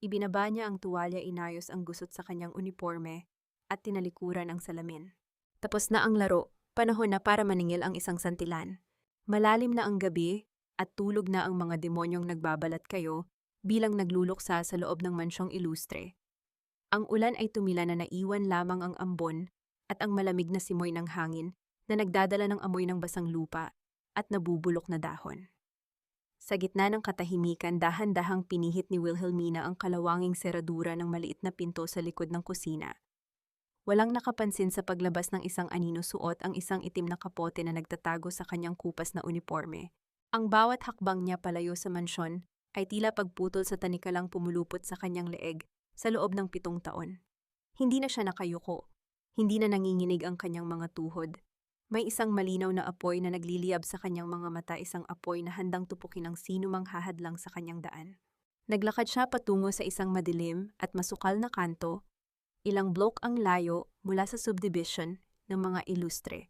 Ibinaba niya ang tuwalya, inayos ang gusot sa kanyang uniforme at tinalikuran ang salamin. Tapos na ang laro, panahon na para maningil ang isang santilan. Malalim na ang gabi at tulog na ang mga demonyong nagbabalat kayo bilang nagluluksa sa loob ng mansyong ilustre. Ang ulan ay tumila na naiwan lamang ang ambon at ang malamig na simoy ng hangin na nagdadala ng amoy ng basang lupa at nabubulok na dahon. Sa gitna ng katahimikan, dahan-dahang pinihit ni Wilhelmina ang kalawanging seradura ng maliit na pinto sa likod ng kusina. Walang nakapansin sa paglabas ng isang anino, suot ang isang itim na kapote na nagtatago sa kanyang kupas na uniforme. Ang bawat hakbang niya palayo sa mansyon ay tila pagputol sa tanikalang pumulupot sa kanyang leeg sa loob ng 7 taon. Hindi na siya nakayuko. Hindi na nanginginig ang kanyang mga tuhod. May isang malinaw na apoy na nagliliyab sa kanyang mga mata, isang apoy na handang tupukin ang sino mang hahadlang sa kanyang daan. Naglakad siya patungo sa isang madilim at masukal na kanto, ilang blok ang layo mula sa subdivision ng mga ilustre,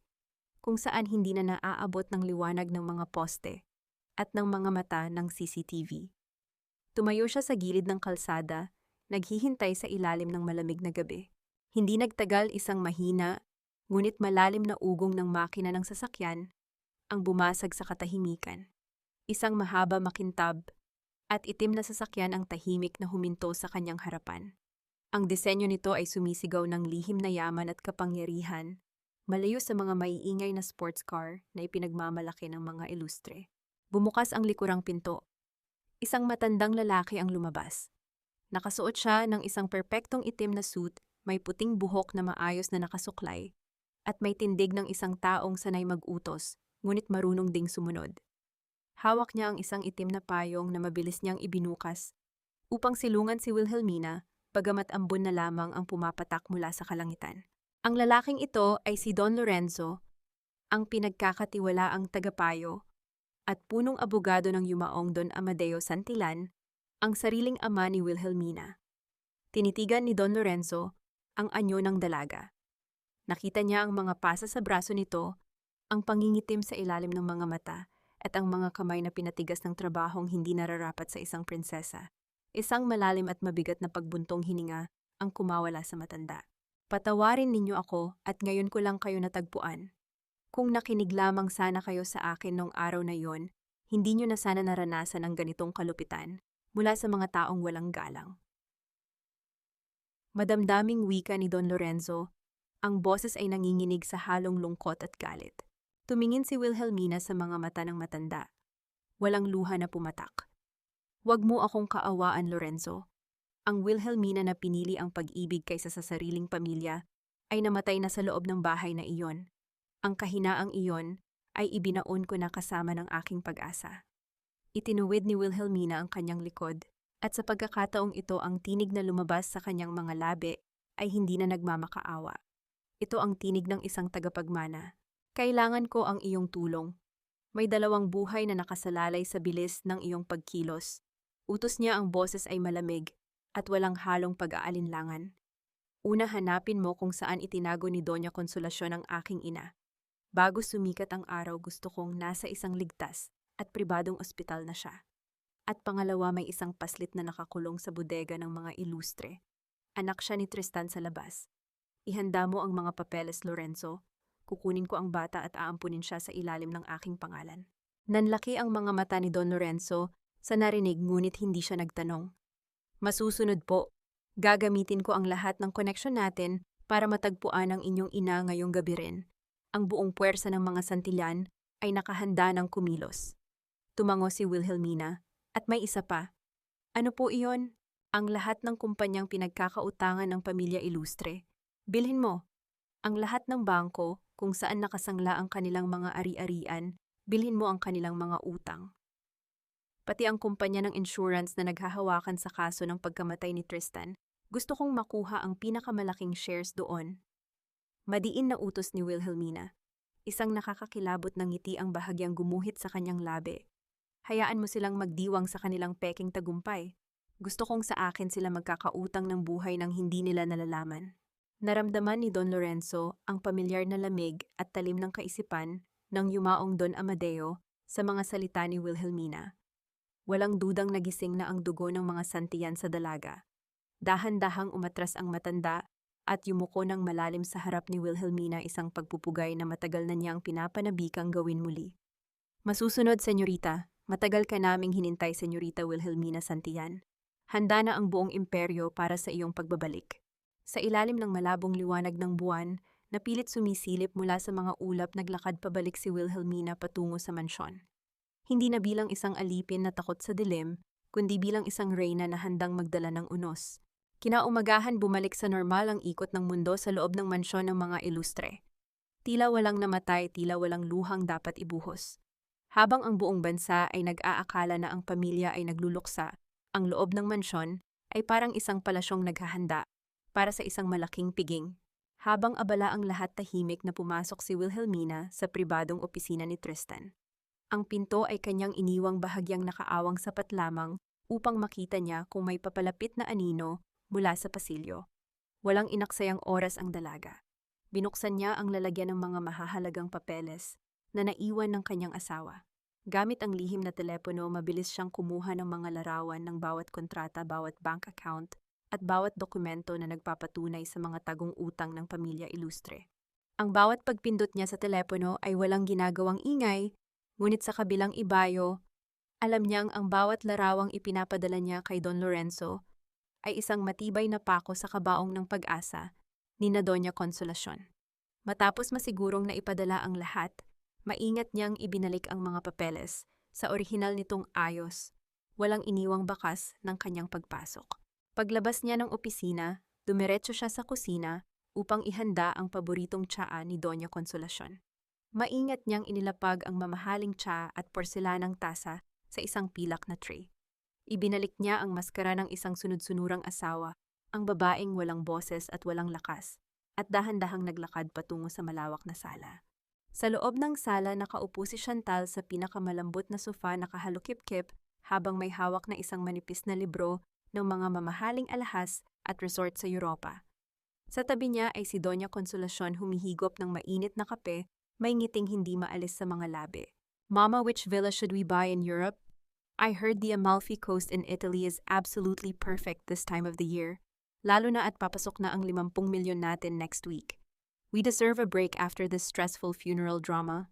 kung saan hindi na naaabot ng liwanag ng mga poste at ng mga mata ng CCTV. Tumayo siya sa gilid ng kalsada, naghihintay sa ilalim ng malamig na gabi. Hindi nagtagal isang mahina, ngunit malalim na ugong ng makina ng sasakyan ang bumasag sa katahimikan. Isang mahaba makintab at itim na sasakyan ang tahimik na huminto sa kanyang harapan. Ang disenyo nito ay sumisigaw ng lihim na yaman at kapangyarihan, malayo sa mga maiingay na sports car na ipinagmamalaki ng mga ilustre. Bumukas ang likurang pinto. Isang matandang lalaki ang lumabas. Nakasuot siya ng isang perpektong itim na suit, may puting buhok na maayos na nakasuklay, at may tindig ng isang taong sanay mag-utos, ngunit marunong ding sumunod. Hawak niya ang isang itim na payong na mabilis niyang ibinukas upang silungan si Wilhelmina, bagamat ambon na lamang ang pumapatak mula sa kalangitan. Ang lalaking ito ay si Don Lorenzo, ang pinagkakatiwalaang tagapayo at punong abogado ng yumaong Don Amadeo Santillan, ang sariling ama ni Wilhelmina. Tinitigan ni Don Lorenzo ang anyo ng dalaga. Nakita niya ang mga pasa sa braso nito, ang pangingitim sa ilalim ng mga mata, at ang mga kamay na pinatigas ng trabahong hindi nararapat sa isang prinsesa. Isang malalim at mabigat na pagbuntong hininga ang kumawala sa matanda. Patawarin ninyo ako at ngayon ko lang kayo natagpuan. Kung nakinig lamang sana kayo sa akin nung araw na yon, hindi nyo na sana naranasan ang ganitong kalupitan mula sa mga taong walang galang. Madamdaming wika ni Don Lorenzo, ang boses ay nanginginig sa halong lungkot at galit. Tumingin si Wilhelmina sa mga mata ng matanda. Walang luha na pumatak. Huwag mo akong kaawaan, Lorenzo. Ang Wilhelmina na pinili ang pag-ibig kaysa sa sariling pamilya ay namatay na sa loob ng bahay na iyon. Ang kahinaang iyon ay ibinaon ko na kasama ng aking pag-asa. Itinuwid ni Wilhelmina ang kanyang likod, at sa pagkakataong ito ang tinig na lumabas sa kanyang mga labi ay hindi na nagmamakaawa. Ito ang tinig ng isang tagapagmana. Kailangan ko ang iyong tulong. May 2 buhay na nakasalalay sa bilis ng iyong pagkilos. Utos niya, ang boses ay malamig at walang halong pag-aalinlangan. Una, hanapin mo kung saan itinago ni Doña Consolacion ang aking ina. Bago sumikat ang araw, gusto kong nasa isang ligtas at pribadong ospital na siya. At pangalawa, may isang paslit na nakakulong sa bodega ng mga ilustre. Anak siya ni Tristan sa labas. Ihanda mo ang mga papeles, Lorenzo. Kukunin ko ang bata at aampunin siya sa ilalim ng aking pangalan. Nanlaki ang mga mata ni Don Lorenzo sa narinig, ngunit hindi siya nagtanong. Masusunod po, gagamitin ko ang lahat ng koneksyon natin para matagpuan ang inyong ina ngayong gabi rin. Ang buong puwersa ng mga Santillan ay nakahanda ng kumilos. Tumango si Wilhelmina, at may isa pa. Ano po iyon? Ang lahat ng kumpanyang pinagkakautangan ng pamilya ilustre. Bilhin mo. Ang lahat ng bangko kung saan nakasangla ang kanilang mga ari-arian, bilhin mo ang kanilang mga utang. Pati ang kumpanya ng insurance na naghahawakan sa kaso ng pagkamatay ni Tristan, gusto kong makuha ang pinakamalaking shares doon. Madiin na utos ni Wilhelmina. Isang nakakakilabot na ngiti ang bahagyang gumuhit sa kanyang labi. Hayaan mo silang magdiwang sa kanilang peking tagumpay. Gusto kong sa akin sila magkakautang ng buhay nang hindi nila nalalaman. Naramdaman ni Don Lorenzo ang pamilyar na lamig at talim ng kaisipan ng yumaong Don Amadeo sa mga salita ni Wilhelmina. Walang dudang nagising na ang dugo ng mga Santillan sa dalaga. Dahan-dahang umatras ang matanda at yumuko ng malalim sa harap ni Wilhelmina, isang pagpupugay na matagal na niyang pinapanabikang gawin muli. Masusunod, senyorita. Matagal ka naming hinintay, senyorita Wilhelmina Santillan. Handa na ang buong imperyo para sa iyong pagbabalik. Sa ilalim ng malabong liwanag ng buwan, napilit sumisilip mula sa mga ulap, naglakad pabalik si Wilhelmina patungo sa mansyon. Hindi na bilang isang alipin na takot sa dilim, kundi bilang isang reyna na handang magdala ng unos. Kinaumagahan, bumalik sa normal ang ikot ng mundo sa loob ng mansyon ng mga ilustre. Tila walang namatay, tila walang luhang dapat ibuhos. Habang ang buong bansa ay nag-aakala na ang pamilya ay nagluluksa, ang loob ng mansyon ay parang isang palasyong naghahanda para sa isang malaking piging. Habang abala ang lahat, tahimik na pumasok si Wilhelmina sa pribadong opisina ni Tristan. Ang pinto ay kanyang iniwang bahagyang nakaawang sapat lamang upang makita niya kung may papalapit na anino mula sa pasilyo. Walang inaksayang oras ang dalaga. Binuksan niya ang lalagyan ng mga mahahalagang papeles na naiwan ng kanyang asawa. Gamit ang lihim na telepono, mabilis siyang kumuha ng mga larawan ng bawat kontrata, bawat bank account, at bawat dokumento na nagpapatunay sa mga tagong utang ng pamilya Ilustre. Ang bawat pagpindot niya sa telepono ay walang ginagawang ingay, ngunit sa kabilang ibayo, alam niyang ang bawat larawang ipinapadala niya kay Don Lorenzo ay isang matibay na pako sa kabaong ng pag-asa ni na Doña Consolacion. Matapos masigurong naipadala ang lahat, maingat niyang ibinalik ang mga papeles sa orihinal nitong ayos, walang iniwang bakas ng kanyang pagpasok. Paglabas niya ng opisina, dumiretso siya sa kusina upang ihanda ang paboritong tsaa ni Doña Consolacion. Maingat niyang inilapag ang mamahaling tsaa at porselanang tasa sa isang pilak na tray. Ibinalik niya ang maskara ng isang sunod-sunurang asawa, ang babaeng walang boses at walang lakas, at dahan-dahang naglakad patungo sa malawak na sala. Sa loob ng sala, nakaupo si Chantal sa pinakamalambot na sofa, nakahalukip-kip habang may hawak na isang manipis na libro ng mga mamahaling alahas at resort sa Europa. Sa tabi niya ay si Doña Consolacion, humihigop ng mainit na kape, may ngiting hindi maalis sa mga labi. "Mama, which villa should we buy in Europe? I heard the Amalfi Coast in Italy is absolutely perfect this time of the year, lalo na at papasok na ang 50 milyon natin next week. We deserve a break after this stressful funeral drama."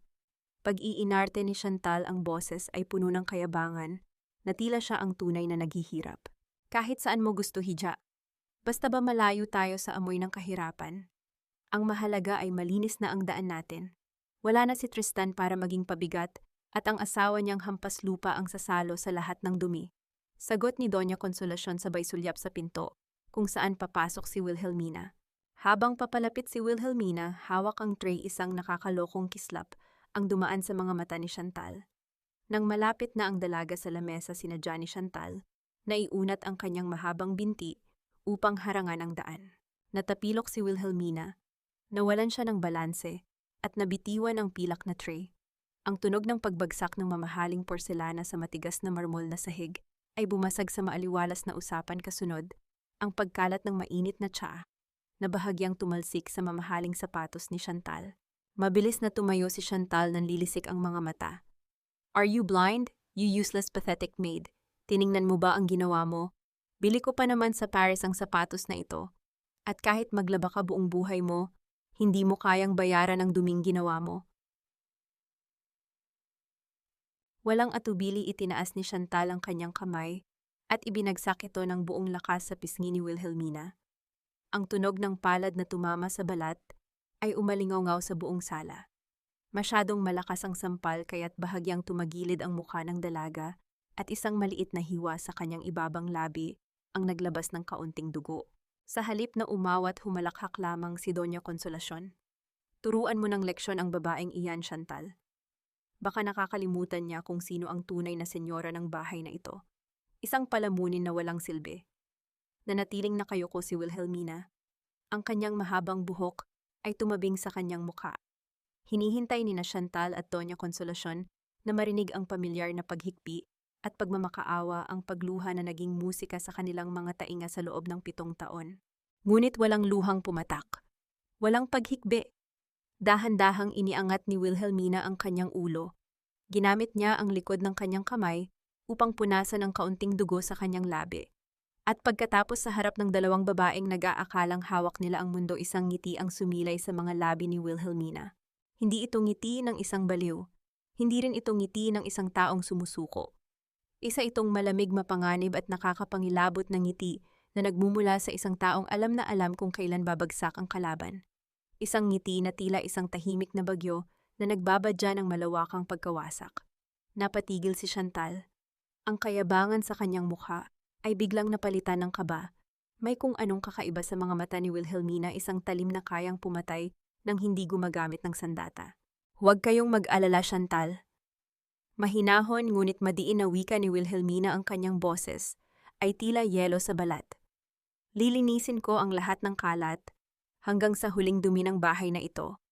Pag-iinarte ni Chantal, ang boses ay puno ng kayabangan, na tila siya ang tunay na naghihirap. "Kahit saan mo gusto, Hija. Basta ba malayo tayo sa amoy ng kahirapan? Ang mahalaga ay malinis na ang daan natin. Wala na si Tristan para maging pabigat, at ang asawa niyang hampas lupa ang sasalo sa lahat ng dumi." Sagot ni Doña Consolacion sabay sulyap sa pinto, kung saan papasok si Wilhelmina. Habang papalapit si Wilhelmina, hawak ang tray, isang nakakalokong kislap ang dumaan sa mga mata ni Chantal. Nang malapit na ang dalaga sa lamesa, sinadya ni Chantal, naiunat ang kanyang mahabang binti upang harangan ang daan. Natapilok si Wilhelmina, nawalan siya ng balanse, at nabitiwan ang pilak na tray. Ang tunog ng pagbagsak ng mamahaling porselana sa matigas na marmol na sahig ay bumasag sa maaliwalas na usapan, kasunod ang pagkalat ng mainit na tsaa na bahagyang tumalsik sa mamahaling sapatos ni Chantal. Mabilis na tumayo si Chantal, nanlilisik ang mga mata. "Are you blind, you useless pathetic maid? Tiningnan mo ba ang ginawa mo? Bili ko pa naman sa Paris ang sapatos na ito. At kahit maglaba ka buong buhay mo, hindi mo kayang bayaran ang duming ginawa mo." Walang atubili, itinaas ni Chantal ang kanyang kamay at ibinagsak ito ng buong lakas sa pisngi ni Wilhelmina. Ang tunog ng palad na tumama sa balat ay umalingaw sa buong sala. Masyadong malakas ang sampal, kaya't bahagyang tumagilid ang mukha ng dalaga at isang maliit na hiwa sa kanyang ibabang labi ang naglabas ng kaunting dugo. Sa halip na umawat, humalakhak lamang si Doña Consolacion. "Turuan mo ng leksyon ang babaeng iyan, Chantal. Baka nakakalimutan niya kung sino ang tunay na senyora ng bahay na ito." Isang palamunin na walang silbi. Nanatiling nakayuko si Wilhelmina. Ang kanyang mahabang buhok ay tumabing sa kanyang mukha. Hinihintay ni na Chantal at Doña Consolacion na marinig ang pamilyar na paghikbi at pagmamakaawa, ang pagluha na naging musika sa kanilang mga tainga sa loob ng 7 taon. Ngunit walang luhang pumatak. Walang paghikbi. Dahan-dahang iniangat ni Wilhelmina ang kanyang ulo. Ginamit niya ang likod ng kanyang kamay upang punasan ang kaunting dugo sa kanyang labi. At pagkatapos, sa harap ng dalawang babaeng nag-aakalang hawak nila ang mundo, isang ngiti ang sumilay sa mga labi ni Wilhelmina. Hindi ito ngiti ng isang baliw. Hindi rin ito ngiti ng isang taong sumusuko. Isa itong malamig, mapanganib at nakakapangilabot na ngiti na nagmumula sa isang taong alam na alam kung kailan babagsak ang kalaban. Isang ngiti na tila isang tahimik na bagyo na nagbabadya ng malawakang pagkawasak. Napatigil si Chantal. Ang kayabangan sa kanyang mukha ay biglang napalitan ng kaba. May kung anong kakaiba sa mga mata ni Wilhelmina, isang talim na kayang pumatay nang hindi gumagamit ng sandata. "Huwag kayong mag-alala, Chantal." Mahinahon ngunit madiin na wika ni Wilhelmina, ang kanyang boses ay tila yelo sa balat. "Lilinisin ko ang lahat ng kalat hanggang sa huling dumi ng bahay na ito."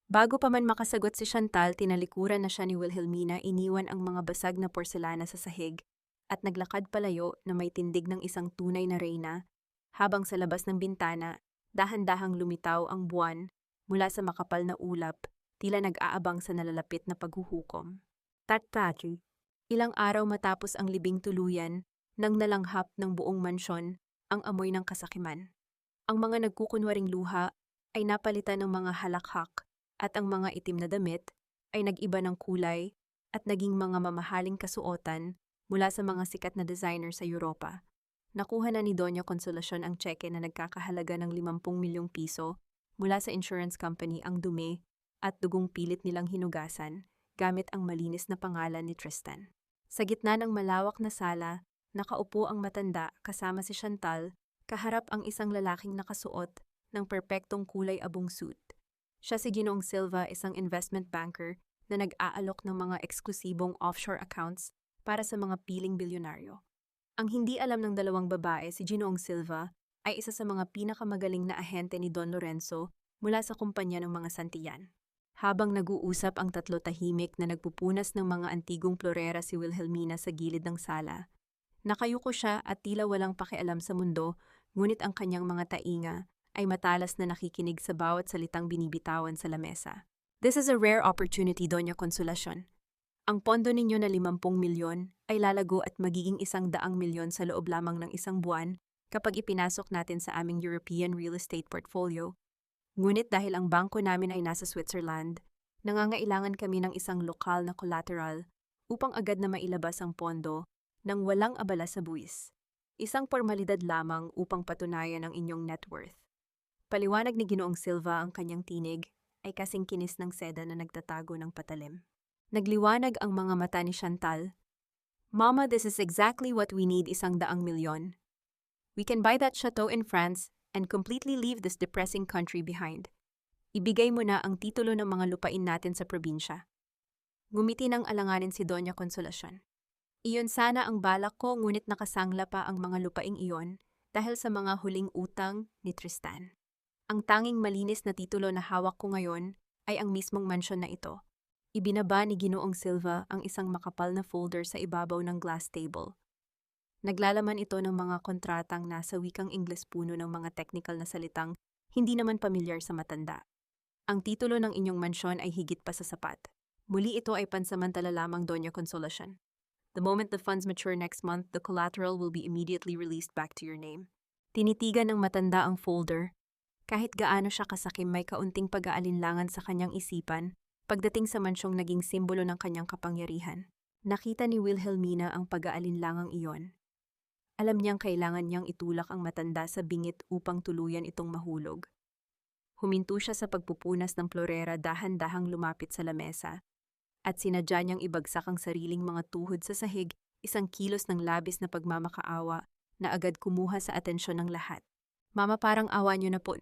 Bago pa man makasagot si Chantal, tinalikuran na siya ni Wilhelmina, iniwan ang mga basag na porselana sa sahig at naglakad palayo na may tindig ng isang tunay na reyna, habang sa labas ng bintana, dahan-dahang lumitaw ang buwan mula sa makapal na ulap, tila nag-aabang sa nalalapit na paghuhukom. Tatati, ilang araw matapos ang libing tuluyan, nang nalanghap ng buong mansyon ang amoy ng kasakiman. Ang mga nagkukunwaring luha ay napalitan ng mga halakhak at ang mga itim na damit ay nag-iba ng kulay at naging mga mamahaling kasuotan mula sa mga sikat na designer sa Europa. Nakuha na ni Doña Consolacion ang tseke na nagkakahalaga ng 50 milyong piso mula sa insurance company ang dumi at dugong pilit nilang hinugasan gamit ang malinis na pangalan ni Tristan. Sa gitna ng malawak na sala, nakaupo ang matanda kasama si Chantal, kaharap ang isang lalaking nakasuot ng perpektong kulay abong suit. Siya si Ginoong Silva, isang investment banker na nag-aalok ng mga eksklusibong offshore accounts para sa mga piling bilyonaryo. Ang hindi alam ng dalawang babae, si Ginoong Silva, ay isa sa mga pinakamagaling na ahente ni Don Lorenzo mula sa kumpanya ng mga Santillan. Habang nag-uusap ang tatlo, tahimik na nagpupunas ng mga antigong florera si Wilhelmina sa gilid ng sala. Nakayuko siya at tila walang pakialam sa mundo, ngunit ang kanyang mga tainga ay matalas na nakikinig sa bawat salitang binibitawan sa lamesa. This is a rare opportunity, Doña Consolacion. Ang pondo ninyo na 50 milyon ay lalago at magiging 100 milyon sa loob lamang ng isang buwan kapag ipinasok natin sa aming European real estate portfolio. Ngunit dahil ang bangko namin ay nasa Switzerland, nangangailangan kami ng isang lokal na collateral upang agad na mailabas ang pondo nang walang abala sa buwis. Isang formalidad lamang upang patunayan ang inyong net worth. Paliwanag ni Ginoong Silva, ang kanyang tinig ay kasing kinis ng seda na nagtatago ng patalim. Nagliwanag ang mga mata ni Chantal. Mama, this is exactly what we need, 100 milyon. We can buy that chateau in France and completely leave this depressing country behind. Ibigay mo na ang titulo ng mga lupain natin sa probinsya. Ngumiti ng alanganin si Doña Consolacion. Iyon sana ang balak ko, ngunit nakasangla pa ang mga lupaing iyon dahil sa mga huling utang ni Tristan. Ang tanging malinis na titulo na hawak ko ngayon ay ang mismong mansyon na ito. Ibinaba ni Ginoong Silva ang isang makapal na folder sa ibabaw ng glass table. Naglalaman ito ng mga kontratang nasa wikang Ingles, puno ng mga technical na salitang hindi naman pamilyar sa matanda. Ang titulo ng inyong mansyon ay higit pa sa sapat. Muli, ito ay pansamantala lamang, Doña Consolacion. The moment the funds mature next month, the collateral will be immediately released back to your name. Tinitigan ng matanda ang folder. Kahit gaano siya kasakim, may kaunting pag-aalinlangan sa kanyang isipan pagdating sa mansyong naging simbolo ng kanyang kapangyarihan. Nakita ni Wilhelmina ang pag-aalinlangang iyon. Alam niyang kailangan niyang itulak ang matanda sa bingit upang tuluyan itong mahulog. Huminto siya sa pagpupunas ng florera, dahan-dahang lumapit sa lamesa, at sinadya niyang ibagsak ang sariling mga tuhod sa sahig, isang kilos ng labis na pagmamakaawa na agad kumuha sa atensyon ng lahat. Mama, parang awa niyo na po.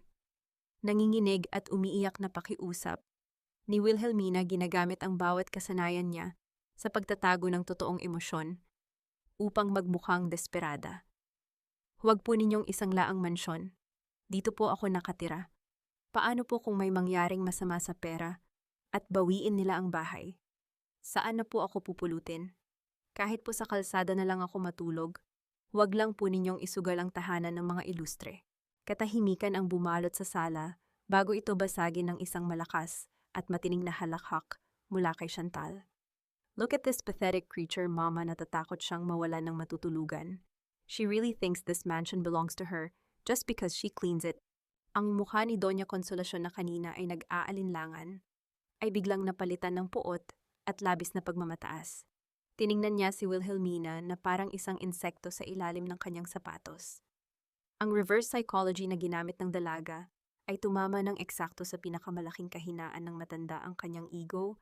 Nanginginig at umiiyak na pakiusap ni Wilhelmina, ginagamit ang bawat kasanayan niya sa pagtatago ng totoong emosyon upang magmukhang desperada. Huwag po ninyong isang laang mansyon. Dito po ako nakatira. Paano po kung may mangyaring masama sa pera at bawiin nila ang bahay? Saan na po ako pupulutin? Kahit po sa kalsada na lang ako matulog, huwag lang po ninyong isugal ang tahanan ng mga ilustre. Katahimikan ang bumalot sa sala bago ito basagin ng isang malakas at matining na halakhak mula kay Chantal. Look at this pathetic creature, Mama, natatakot siyang mawalan ng matutulugan. She really thinks this mansion belongs to her just because she cleans it. Ang mukha ni Doña Consolacion na kanina ay nag-aalinlangan, ay biglang napalitan ng puot at labis na pagmamataas. Tiningnan niya si Wilhelmina na parang isang insekto sa ilalim ng kanyang sapatos. Ang reverse psychology na ginamit ng dalaga ay tumama ng eksakto sa pinakamalaking kahinaan ng matanda, ang kanyang ego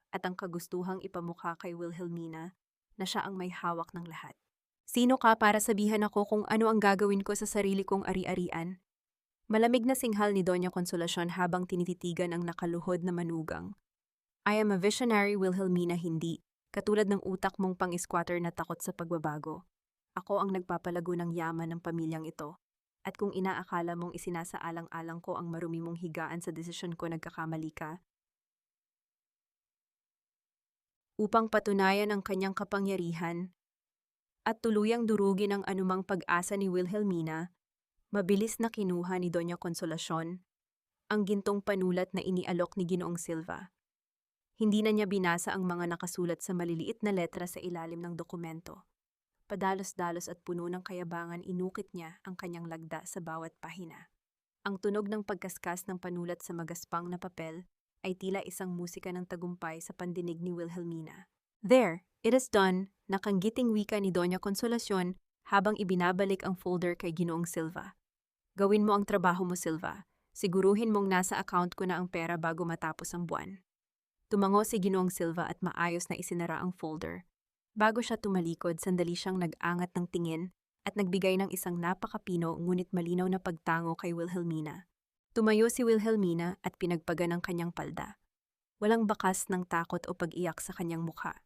at ang kagustuhang ipamukha kay Wilhelmina na siya ang may hawak ng lahat. Sino ka para sabihan ako kung ano ang gagawin ko sa sarili kong ari-arian? Malamig na singhal ni Doña Consolacion habang tinititigan ang nakaluhod na manugang. I am a visionary, Wilhelmina, hindi. Katulad ng utak mong pang-squatter na takot sa pagbabago. Ako ang nagpapalago ng yaman ng pamilyang ito. At kung inaakala mong isinasaalang-alang ko ang marumi mong higaan sa desisyon ko, nagkakamali ka. Upang patunayan ang kanyang kapangyarihan, At tuluyang durugin ang anumang pag-asa ni Wilhelmina, mabilis na kinuha ni Doña Consolacion ang gintong panulat na inialok ni Ginoong Silva. Hindi na niya binasa ang mga nakasulat sa maliliit na letra sa ilalim ng dokumento. Padalos-dalos at puno ng kayabangan inukit niya ang kanyang lagda sa bawat pahina. Ang tunog ng pagkaskas ng panulat sa magaspang na papel ay tila isang musika ng tagumpay sa pandinig ni Wilhelmina. "There, it is done," nakanggiting wika ni Doña Consolacion habang ibinabalik ang folder kay Ginoong Silva. "Gawin mo ang trabaho mo, Silva. Siguruhin mong nasa account ko na ang pera bago matapos ang buwan." Tumango si Ginoong Silva at maayos na isinara ang folder. Bago siya tumalikod, sandali siyang nag-angat ng tingin at nagbigay ng isang napakapino ngunit malinaw na pagtango kay Wilhelmina. Tumayo si Wilhelmina at pinagpagan ang kanyang palda. Walang bakas ng takot o pag-iyak sa kanyang mukha.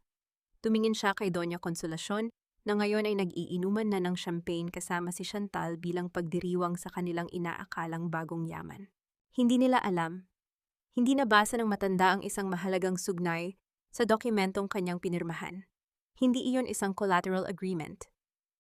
Tumingin siya kay Doña Consolacion na ngayon ay nag-iinuman na ng champagne kasama si Chantal bilang pagdiriwang sa kanilang inaakalang bagong yaman. Hindi nila alam. Hindi nabasa ng matanda ang isang mahalagang sugnay sa dokumentong kanyang pinirmahan. Hindi iyon isang collateral agreement.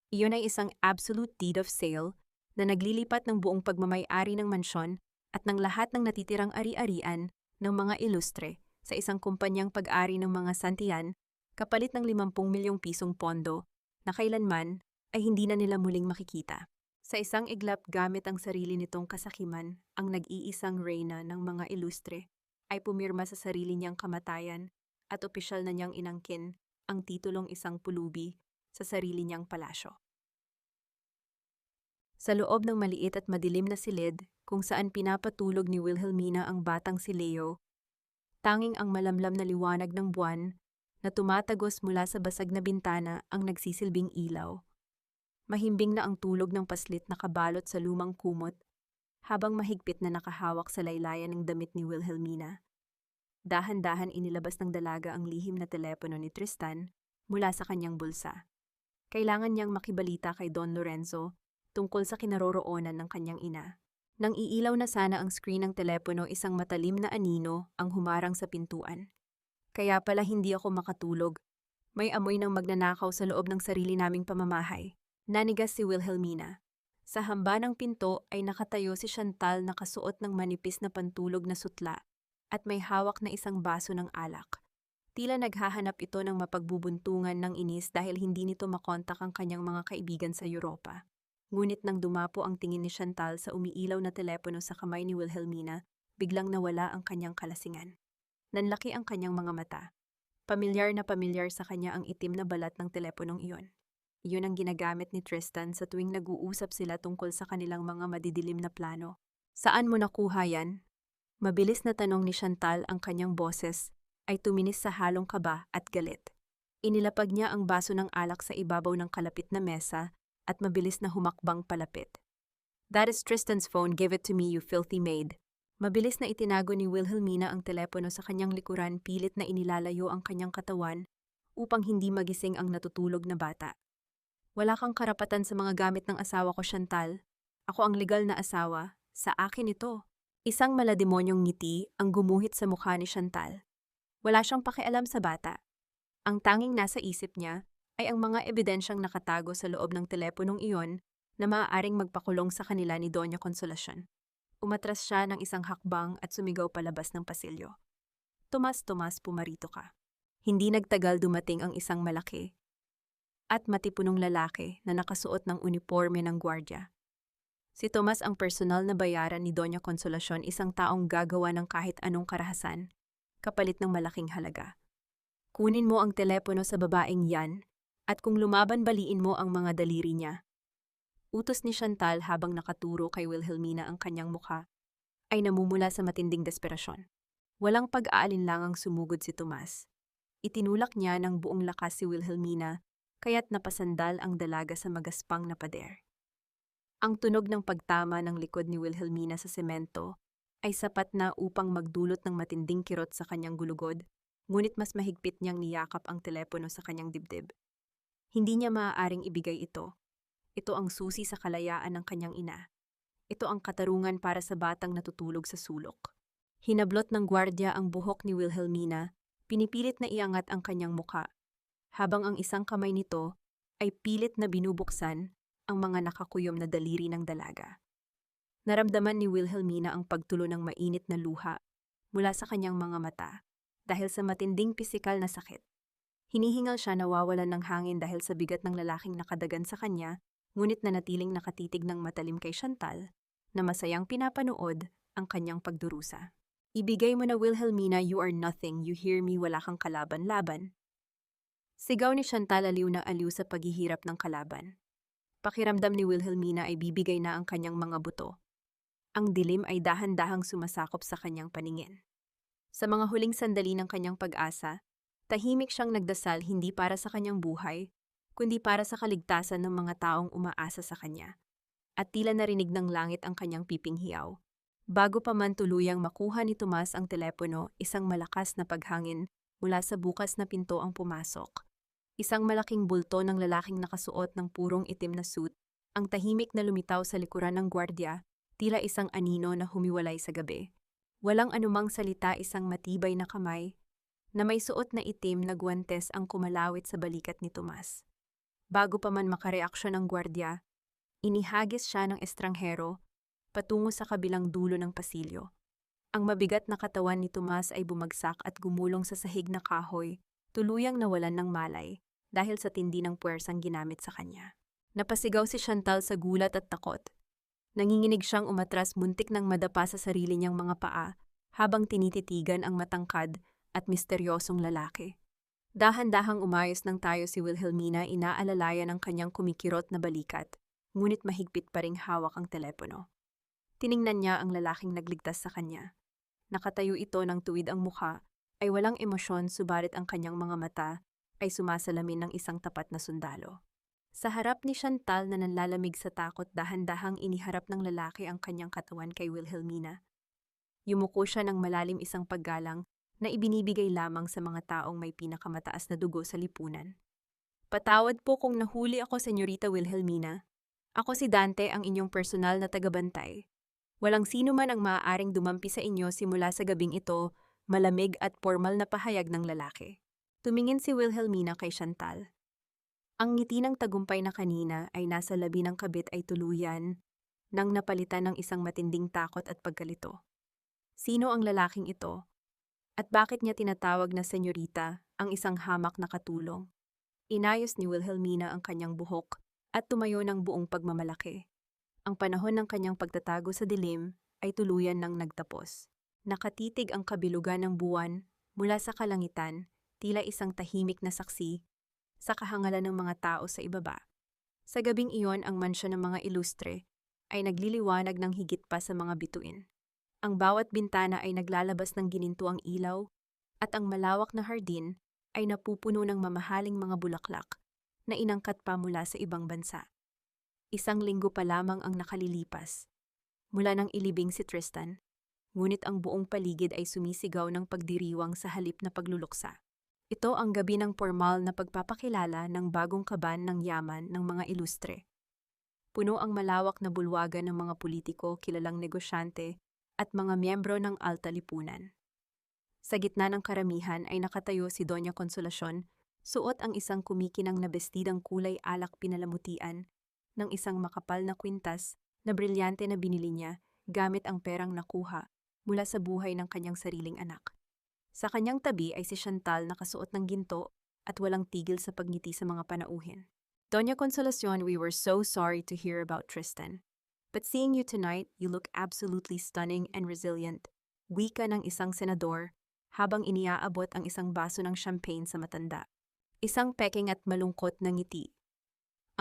Iyon ay isang absolute deed of sale na naglilipat ng buong pagmamay-ari ng mansyon at ng lahat ng natitirang ari-arian ng mga ilustre sa isang kumpanyang pag-ari ng mga Santian kapalit ng 50 milyong pisong pondo na kailanman ay hindi na nila muling makikita. Sa isang iglap gamit ang sarili nitong kasakiman, ang nag-iisang reyna ng mga ilustre ay pumirma sa sarili niyang kamatayan at opisyal na niyang inangkin ang titulong isang pulubi sa sarili niyang palasyo. Sa loob ng maliit at madilim na silid kung saan pinapatulog ni Wilhelmina ang batang si Leo, tanging ang malamlam na liwanag ng buwan na tumatagos mula sa basag na bintana ang nagsisilbing ilaw. Mahimbing na ang tulog ng paslit na kabalot sa lumang kumot habang mahigpit na nakahawak sa laylayan ng damit ni Wilhelmina. Dahan-dahan inilabas ng dalaga ang lihim na telepono ni Tristan mula sa kanyang bulsa. Kailangan niyang makibalita kay Don Lorenzo tungkol sa kinaroroonan ng kanyang ina. Nang iilaw na sana ang screen ng telepono, isang matalim na anino ang humarang sa pintuan. "Kaya pala hindi ako makatulog. May amoy ng magnanakaw sa loob ng sarili naming pamamahay." Nanigas si Wilhelmina. Sa hamba ng pinto ay nakatayo si Chantal na kasuot ng manipis na pantulog na sutla at may hawak na isang baso ng alak. Tila naghahanap ito ng mapagbubuntungan ng inis dahil hindi nito makontak ang kanyang mga kaibigan sa Europa. Ngunit nang dumapo ang tingin ni Chantal sa umiilaw na telepono sa kamay ni Wilhelmina, biglang nawala ang kanyang kalasingan. Nanlaki ang kanyang mga mata. Pamilyar sa kanya ang itim na balat ng teleponong iyon. Iyon ang ginagamit ni Tristan sa tuwing nag-uusap sila tungkol sa kanilang mga madidilim na plano. "Saan mo nakuha yan?" Mabilis na tanong ni Chantal, ang kanyang boses ay tuminis sa halong kaba at galit. Inilapag niya ang baso ng alak sa ibabaw ng kalapit na mesa at mabilis na humakbang palapit. "That is Tristan's phone, give it to me, you filthy maid." Mabilis na itinago ni Wilhelmina ang telepono sa kanyang likuran, pilit na inilalayo ang kanyang katawan upang hindi magising ang natutulog na bata. "Wala kang karapatan sa mga gamit ng asawa ko, Chantal. Ako ang legal na asawa. Sa akin ito." Isang malademonyong ngiti ang gumuhit sa mukha ni Chantal. Wala siyang pakialam sa bata. Ang tanging nasa isip niya ay ang mga ebidensyang nakatago sa loob ng teleponong iyon na maaaring magpakulong sa kanila ni Doña Consolacion. Umatras siya ng isang hakbang at sumigaw palabas ng pasilyo. "Tomas, pumarito ka." Hindi nagtagal, dumating ang isang malaki at matipunong lalaki na nakasuot ng uniforme ng gwardya. Si Tomas ang personal na bayaran ni Doña Consolacion, isang taong gagawa ng kahit anong karahasan, kapalit ng malaking halaga. "Kunin mo ang telepono sa babaeng yan, at kung lumaban baliin mo ang mga daliri niya." Utos ni Chantal habang nakaturo kay Wilhelmina, ang kanyang mukha ay namumula sa matinding desperasyon. Walang pag-aalinlangang sumugod si Tomas. Itinulak niya ng buong lakas si Wilhelmina, kaya't napasandal ang dalaga sa magaspang na pader. Ang tunog ng pagtama ng likod ni Wilhelmina sa semento ay sapat na upang magdulot ng matinding kirot sa kanyang gulugod, ngunit mas mahigpit niyang niyakap ang telepono sa kanyang dibdib. Hindi niya maaaring ibigay ito. Ito ang susi sa kalayaan ng kanyang ina. Ito ang katarungan para sa batang natutulog sa sulok. Hinablot ng gwardya ang buhok ni Wilhelmina, pinipilit na iangat ang kanyang muka, habang ang isang kamay nito ay pilit na binubuksan ang mga nakakuyom na daliri ng dalaga. Naramdaman ni Wilhelmina ang pagtulo ng mainit na luha mula sa kanyang mga mata dahil sa matinding pisikal na sakit. Hinihingal siya na nawawalan ng hangin dahil sa bigat ng lalaking nakadagan sa kanya, ngunit nanatiling nakatitig ng matalim kay Chantal na masayang pinapanood ang kanyang pagdurusa. Ibigay mo na, Wilhelmina, you are nothing, you hear me, wala kang kalaban-laban. Sigaw ni Chantal, aliw na aliw sa paghihirap ng kalaban. Pakiramdam ni Wilhelmina ay bibigay na ang kanyang mga buto. Ang dilim ay dahan-dahang sumasakop sa kanyang paningin. Sa mga huling sandali ng kanyang pag-asa, tahimik siyang nagdasal hindi para sa kanyang buhay, kundi para sa kaligtasan ng mga taong umaasa sa kanya. At tila narinig ng langit ang kanyang piping hiyaw. Bago pa man tuluyang makuha ni Tomas ang telepono, isang malakas na paghangin mula sa bukas na pinto ang pumasok. Isang malaking bulto ng lalaking nakasuot ng purong itim na suit, ang tahimik na lumitaw sa likuran ng gwardya, tila isang anino na humiwalay sa gabi. Walang anumang salita, isang matibay na kamay na may suot na itim na guwantes ang kumalawit sa balikat ni Tomas. Bago pa man makareaksyon ang gwardya, inihagis siya ng estranghero patungo sa kabilang dulo ng pasilyo. Ang mabigat na katawan ni Tomas ay bumagsak at gumulong sa sahig na kahoy, tuluyang nawalan ng malay dahil sa tindi ng puwersang ginamit sa kanya. Napasigaw si Chantal sa gulat at takot. Nanginginig siyang umatras, muntik nang madapa sa sarili niyang mga paa habang tinititigan ang matangkad at misteryosong lalaki. Dahan-dahang umayos ng tayo si Wilhelmina, inaalalayan ang kanyang kumikirot na balikat, ngunit mahigpit pa ring hawak ang telepono. Tiningnan niya ang lalaking nagligtas sa kanya. Nakatayo ito ng tuwid ang mukha, ay walang emosyon, subalit ang kanyang mga mata ay sumasalamin ng isang tapat na sundalo. Sa harap ni Chantal na nanlalamig sa takot, dahan-dahang iniharap ng lalaki ang kanyang katawan kay Wilhelmina. Yumuko siya ng malalim, isang paggalang na ibinibigay lamang sa mga taong may pinakamataas na dugo sa lipunan. Patawad po kung nahuli ako, Senyorita Wilhelmina. Ako si Dante, ang inyong personal na tagabantay. Walang sino man ang maaaring dumampi sa inyo simula sa gabing ito, malamig at formal na pahayag ng lalaki. Tumingin si Wilhelmina kay Chantal. Ang ngiti ng tagumpay na kanina ay nasa labi ng kabit ay tuluyan nang napalitan ng isang matinding takot at pagkalito. Sino ang lalaking ito? At bakit niya tinatawag na senyorita ang isang hamak na katulong? Inayos ni Wilhelmina ang kanyang buhok at tumayo ng buong pagmamalaki. Ang panahon ng kanyang pagtatago sa dilim ay tuluyan nang nagtapos. Nakatitig ang kabilugan ng buwan mula sa kalangitan, tila isang tahimik na saksi sa kahangalan ng mga tao sa ibaba. Sa gabing iyon, ang mansyon ng mga ilustre ay nagliliwanag ng higit pa sa mga bituin. Ang bawat bintana ay naglalabas ng ginintuang ilaw at ang malawak na hardin ay napupuno ng mamahaling mga bulaklak na inangkat pa mula sa ibang bansa. Isang linggo pa lamang ang nakalilipas mula nang ilibing si Tristan, ngunit ang buong paligid ay sumisigaw ng pagdiriwang sa halip na pagluluksa. Ito ang gabi ng formal na pagpapakilala ng bagong kaban ng yaman ng mga ilustre. Puno ang malawak na bulwagan ng mga politiko, kilalang negosyante at mga miyembro ng alta lipunan. Sa gitna ng karamihan ay nakatayo si Doña Consolacion, suot ang isang kumikinang na bestidang kulay alak, pinalamutian ng isang makapal na kwintas na brilyante na binili niya gamit ang perang nakuha mula sa buhay ng kanyang sariling anak. Sa kanyang tabi ay si Chantal, nakasuot ng ginto at walang tigil sa pagngiti sa mga panauhin. Doña Consolacion, we were so sorry to hear about Tristan. But seeing you tonight, you look absolutely stunning and resilient. Wika ng isang senador habang iniaabot ang isang baso ng champagne sa matanda. Isang peking at malungkot na ngiti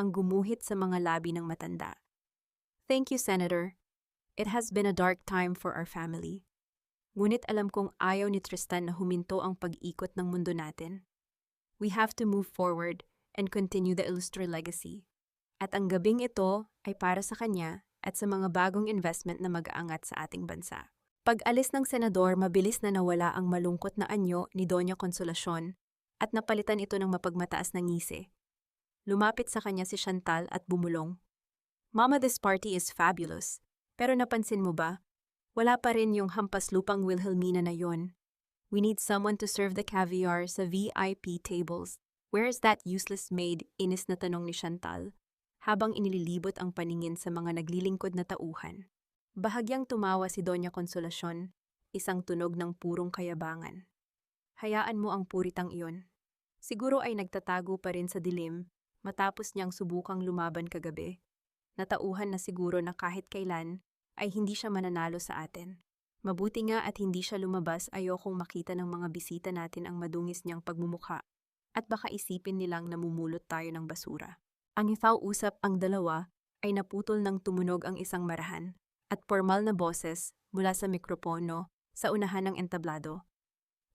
ang gumuhit sa mga labi ng matanda. Thank you, Senator. It has been a dark time for our family. Ngunit alam kong ayaw ni Tristan na huminto ang pag-ikot ng mundo natin. We have to move forward and continue the Illustre legacy. At ang gabing ito ay para sa kanya at sa mga bagong investment na mag-aangat sa ating bansa. Pag-alis ng senador, mabilis na nawala ang malungkot na anyo ni Doña Consolacion at napalitan ito ng mapagmataas na ngisi. Lumapit sa kanya si Chantal at bumulong. Mama, this party is fabulous. Pero napansin mo ba? Wala pa rin yung hampas lupang Wilhelmina na yon. We need someone to serve the caviar sa VIP tables. Where's that useless maid? Inis na tanong ni Chantal, habang inililibot ang paningin sa mga naglilingkod na tauhan. Bahagyang tumawa si Doña Consolacion, isang tunog ng purong kayabangan. Hayaan mo ang puritang iyon. Siguro ay nagtatago pa rin sa dilim, matapos niyang subukang lumaban kagabi. Natauhan na siguro na kahit kailan ay hindi siya mananalo sa atin. Mabuti nga at hindi siya lumabas, ayokong makita ng mga bisita natin ang madungis niyang pagmumukha. At baka isipin nilang namumulot tayo ng basura. Ang usap ang dalawa ay naputol ng tumunog ang isang marahan at formal na boses mula sa mikropono sa unahan ng entablado.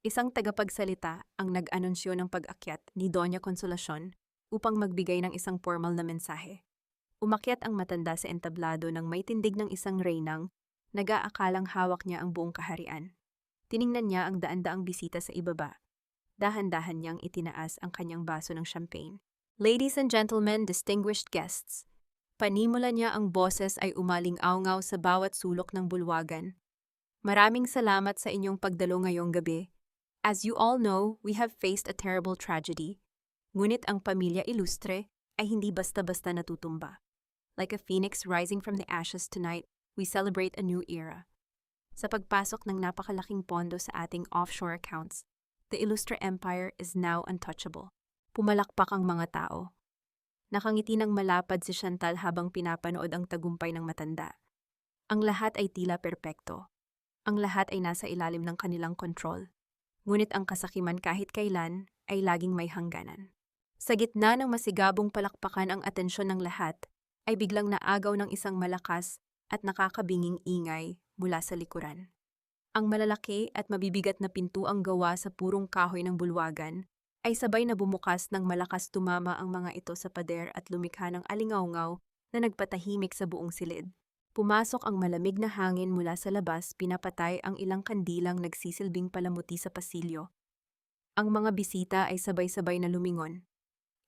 Isang tagapagsalita ang nag-anunsyo ng pag-akyat ni Doña Consolacion upang magbigay ng isang formal na mensahe. Umakyat ang matanda sa entablado nang may tindig ng isang reynang, nag-aakalang hawak niya ang buong kaharian. Tiningnan niya ang daan-daang bisita sa ibaba. Dahan-dahan niyang itinaas ang kanyang baso ng champagne. Ladies and gentlemen, distinguished guests, panimula niya ang boses ay umaling-awngaw sa bawat sulok ng bulwagan. Maraming salamat sa inyong pagdalo ngayong gabi. As you all know, we have faced a terrible tragedy. Ngunit ang pamilya ilustre ay hindi basta-basta natutumba. Like a phoenix rising from the ashes tonight, we celebrate a new era. Sa pagpasok ng napakalaking pondo sa ating offshore accounts, the Illustre Empire is now untouchable. Pumalakpak ang mga tao. Nakangiti ng malapad si Chantal habang pinapanood ang tagumpay ng matanda. Ang lahat ay tila perpekto. Ang lahat ay nasa ilalim ng kanilang kontrol. Ngunit ang kasakiman kahit kailan ay laging may hangganan. Sa gitna ng masigabong palakpakan ang atensyon ng lahat, ay biglang naagaw ng isang malakas at nakakabinging ingay mula sa likuran. Ang malalaki at mabibigat na pintuang gawa sa purong kahoy ng bulwagan ay sabay na bumukas ng malakas, tumama ang mga ito sa pader at lumikha ng alingawngaw na nagpatahimik sa buong silid. Pumasok ang malamig na hangin mula sa labas, pinapatay ang ilang kandilang nagsisilbing palamuti sa pasilyo. Ang mga bisita ay sabay-sabay na lumingon.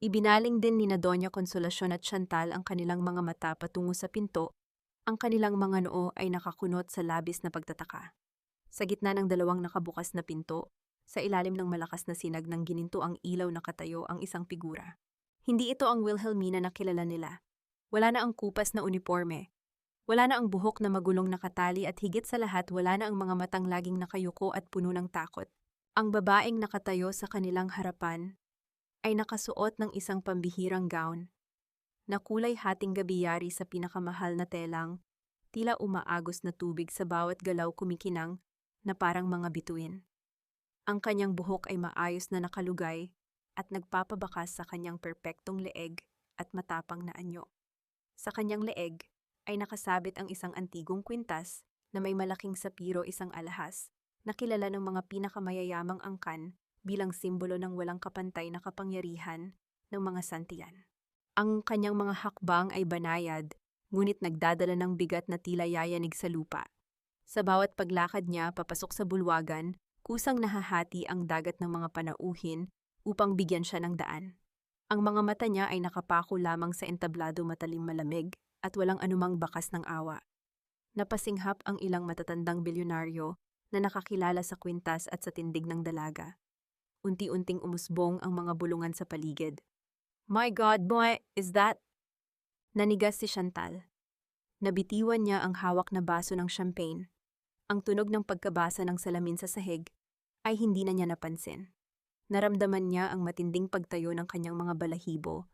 Ibinaling din ni Doña Consolacion at Chantal ang kanilang mga mata patungo sa pinto, ang kanilang mga noo ay nakakunot sa labis na pagtataka. Sa gitna ng dalawang nakabukas na pinto, sa ilalim ng malakas na sinag ng gininto ang ilaw nakatayo ang isang figura. Hindi ito ang Wilhelmina na kilala nila. Wala na ang kupas na uniforme. Wala na ang buhok na magulong nakatali at higit sa lahat wala na ang mga matang laging nakayuko at puno ng takot. Ang babaeng nakatayo sa kanilang harapan ay nakasuot ng isang pambihirang gown na kulay hating gabiyari sa pinakamahal na telang, tila umaagos na tubig sa bawat galaw, kumikinang na parang mga bituin. Ang kanyang buhok ay maayos na nakalugay at nagpapabakas sa kanyang perpektong leeg at matapang na anyo. Sa kanyang leeg ay nakasabit ang isang antigong kwintas na may malaking sapiro, isang alahas, na kilala ng mga pinakamayayamang angkan bilang simbolo ng walang kapantay na kapangyarihan ng mga Santillan. Ang kanyang mga hakbang ay banayad, ngunit nagdadala ng bigat na tila yayanig sa lupa. Sa bawat paglakad niya papasok sa bulwagan, kusang nahahati ang dagat ng mga panauhin upang bigyan siya ng daan. Ang mga mata niya ay nakapako lamang sa entablado, matalim, malamig, at walang anumang bakas ng awa. Napasinghap ang ilang matatandang bilyonaryo na nakakilala sa kwintas at sa tindig ng dalaga. Unti-unting umusbong ang mga bulungan sa paligid. My God, boy, is that? Nanigas si Chantal. Nabitiwan niya ang hawak na baso ng champagne. Ang tunog ng pagkabasa ng salamin sa sahig ay hindi na niya napansin. Naramdaman niya ang matinding pagtayo ng kanyang mga balahibo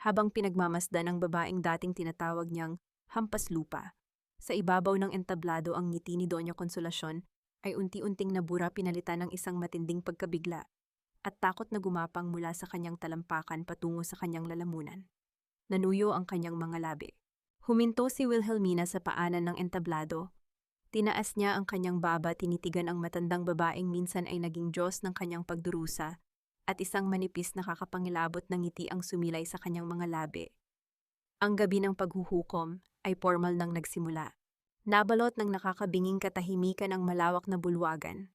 habang pinagmamasdan ng babaeng dating tinatawag niyang hampas lupa. Sa ibabaw ng entablado, ang ngiti ni Doña Consolacion ay unti-unting nabura, pinalitan ng isang matinding pagkabigla at takot na gumapang mula sa kanyang talampakan patungo sa kanyang lalamunan. Nanuyo ang kanyang mga labi. Huminto si Wilhelmina sa paanan ng entablado. Tinaas niya ang kanyang baba, tinitigan ang matandang babaeng minsan ay naging Diyos ng kanyang pagdurusa, at isang manipis na kakapangilabot ng ngiti ang sumilay sa kanyang mga labi. Ang gabi ng paghuhukom ay formal nang nagsimula. Nabalot ng nakakabinging katahimikan ang malawak na bulwagan.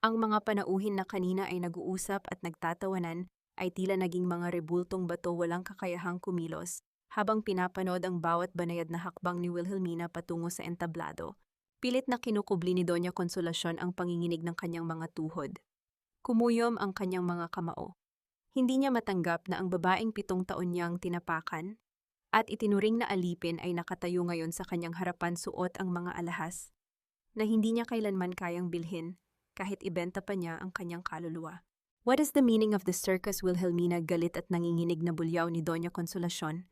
Ang mga panauhin na kanina ay nag-uusap at nagtatawanan ay tila naging mga rebultong bato, walang kakayahang kumilos, habang pinapanood ang bawat banayad na hakbang ni Wilhelmina patungo sa entablado. Pilit na kinukubli ni Doña Consolacion ang panginginig ng kanyang mga tuhod. Kumuyom ang kanyang mga kamao. Hindi niya matanggap na ang babaeng 7 taon niyang tinapakan at itinuring na alipin ay nakatayo ngayon sa kanyang harapan suot ang mga alahas na hindi niya kailanman kayang bilhin kahit ibenta pa niya ang kanyang kaluluwa. What is the meaning of the circus, Wilhelmina? Galit at nanginginig na bulyaw ni Doña Consolacion.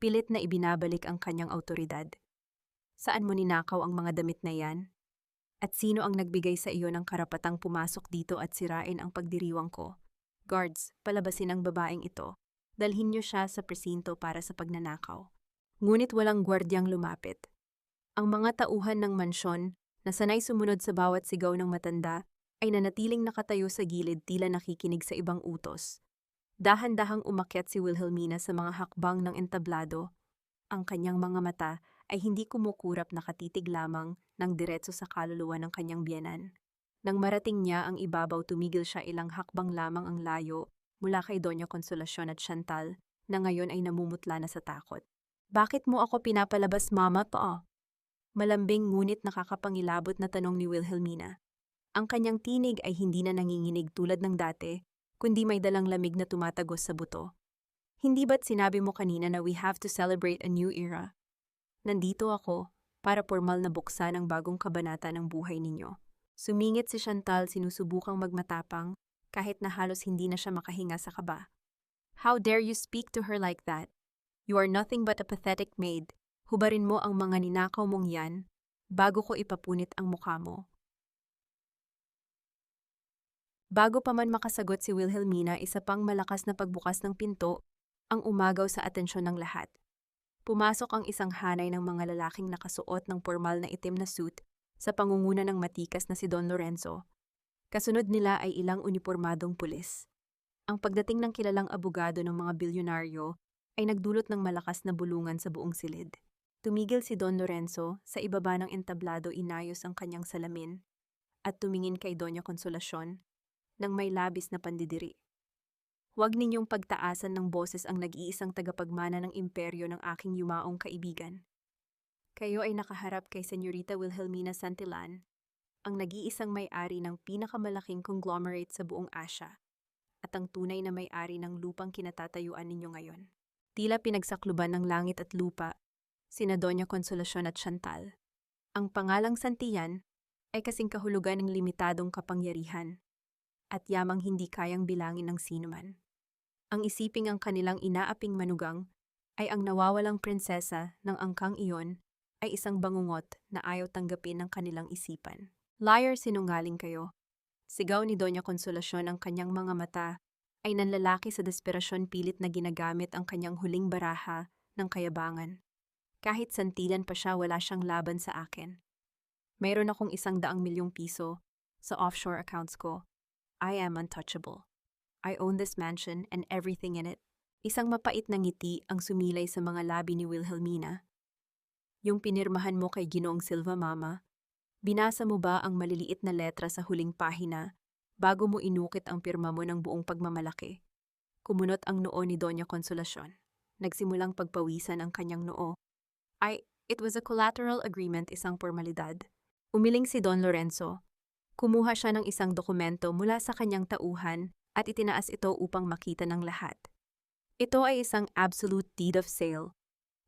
Pilit na ibinabalik ang kanyang autoridad. Saan mo ninakaw ang mga damit na yan? At sino ang nagbigay sa iyo ng karapatang pumasok dito at sirain ang pagdiriwang ko? Guards, palabasin ang babaeng ito. Dalhin niyo siya sa presinto para sa pagnanakaw. Ngunit walang gwardyang lumapit. Ang mga tauhan ng mansyon na sanay sumunod sa bawat sigaw ng matanda ay nanatiling nakatayo sa gilid tila nakikinig sa ibang utos. Dahan-dahang umakyat si Wilhelmina sa mga hakbang ng entablado. Ang kanyang mga mata ay hindi kumukurap, nakatitig lamang ng diretso sa kaluluwa ng kanyang biyenan. Nang marating niya ang ibabaw, tumigil siya, ilang hakbang lamang ang layo mula kay Doña Consolacion at Chantal na ngayon ay namumutla na sa takot. Bakit mo ako pinapalabas, Mama? Malambing ngunit nakakapangilabot na tanong ni Wilhelmina. Ang kanyang tinig ay hindi na nanginginig tulad ng dati, kundi may dalang lamig na tumatagos sa buto. Hindi ba't sinabi mo kanina na we have to celebrate a new era? Nandito ako para formal na buksan ang bagong kabanata ng buhay ninyo. Sumingit si Chantal, sinusubukang magmatapang kahit na halos hindi na siya makahinga sa kaba. How dare you speak to her like that? You are nothing but a pathetic maid. Hubarin mo ang mga ninakaw mong yan bago ko ipapunit ang mukha mo. Bago pa man makasagot si Wilhelmina, isa pang malakas na pagbukas ng pinto ang umagaw sa atensyon ng lahat. Pumasok ang isang hanay ng mga lalaking nakasuot ng formal na itim na suit sa pangunguna ng matikas na si Don Lorenzo. Kasunod nila ay ilang unipormadong pulis. Ang pagdating ng kilalang abogado ng mga bilyonaryo ay nagdulot ng malakas na bulungan sa buong silid. Tumigil si Don Lorenzo sa ibaba ng entablado, inayos ang kanyang salamin at tumingin kay Doña Consolacion nang may labis na pandidiri. Huwag ninyong pagtaasan ng boses ang nag-iisang tagapagmana ng imperyo ng aking yumaong kaibigan. Kayo ay nakaharap kay Señorita Wilhelmina Santillan, ang nag-iisang may-ari ng pinakamalaking conglomerate sa buong Asya, at ang tunay na may-ari ng lupang kinatatayuan ninyo ngayon. Tila pinagsakluban ng langit at lupa, sina Doña Consolacion at Chantal. Ang pangalang Santillan ay kasing kahulugan ng limitadong kapangyarihan at yamang hindi kayang bilangin ng sinuman. Ang isiping ang kanilang inaaping manugang ay ang nawawalang prinsesa ng angkang iyon ay isang bangungot na ayaw tanggapin ng kanilang isipan. Liar, sinungaling kayo. Sigaw ni Doña Consolacion, ang kanyang mga mata ay nanlalaki sa desperasyon, pilit na ginagamit ang kanyang huling baraha ng kayabangan. Kahit santilan pa siya, wala siyang laban sa akin. Mayroon akong 100 milyong piso sa offshore accounts ko. I am untouchable. I own this mansion and everything in it. Isang mapait na ngiti ang sumilay sa mga labi ni Wilhelmina. Yung pinirmahan mo kay Ginoong Silva, Mama? Binasa mo ba ang maliliit na letra sa huling pahina bago mo inukit ang pirma mo ng buong pagmamalaki? Kumunot ang noo ni Doña Consolacion. Nagsimulang pagpawisan ang kanyang noo. It was a collateral agreement, isang formalidad. Umiling si Don Lorenzo. Kumuha siya ng isang dokumento mula sa kanyang tauhan at itinaas ito upang makita ng lahat. Ito ay isang absolute deed of sale.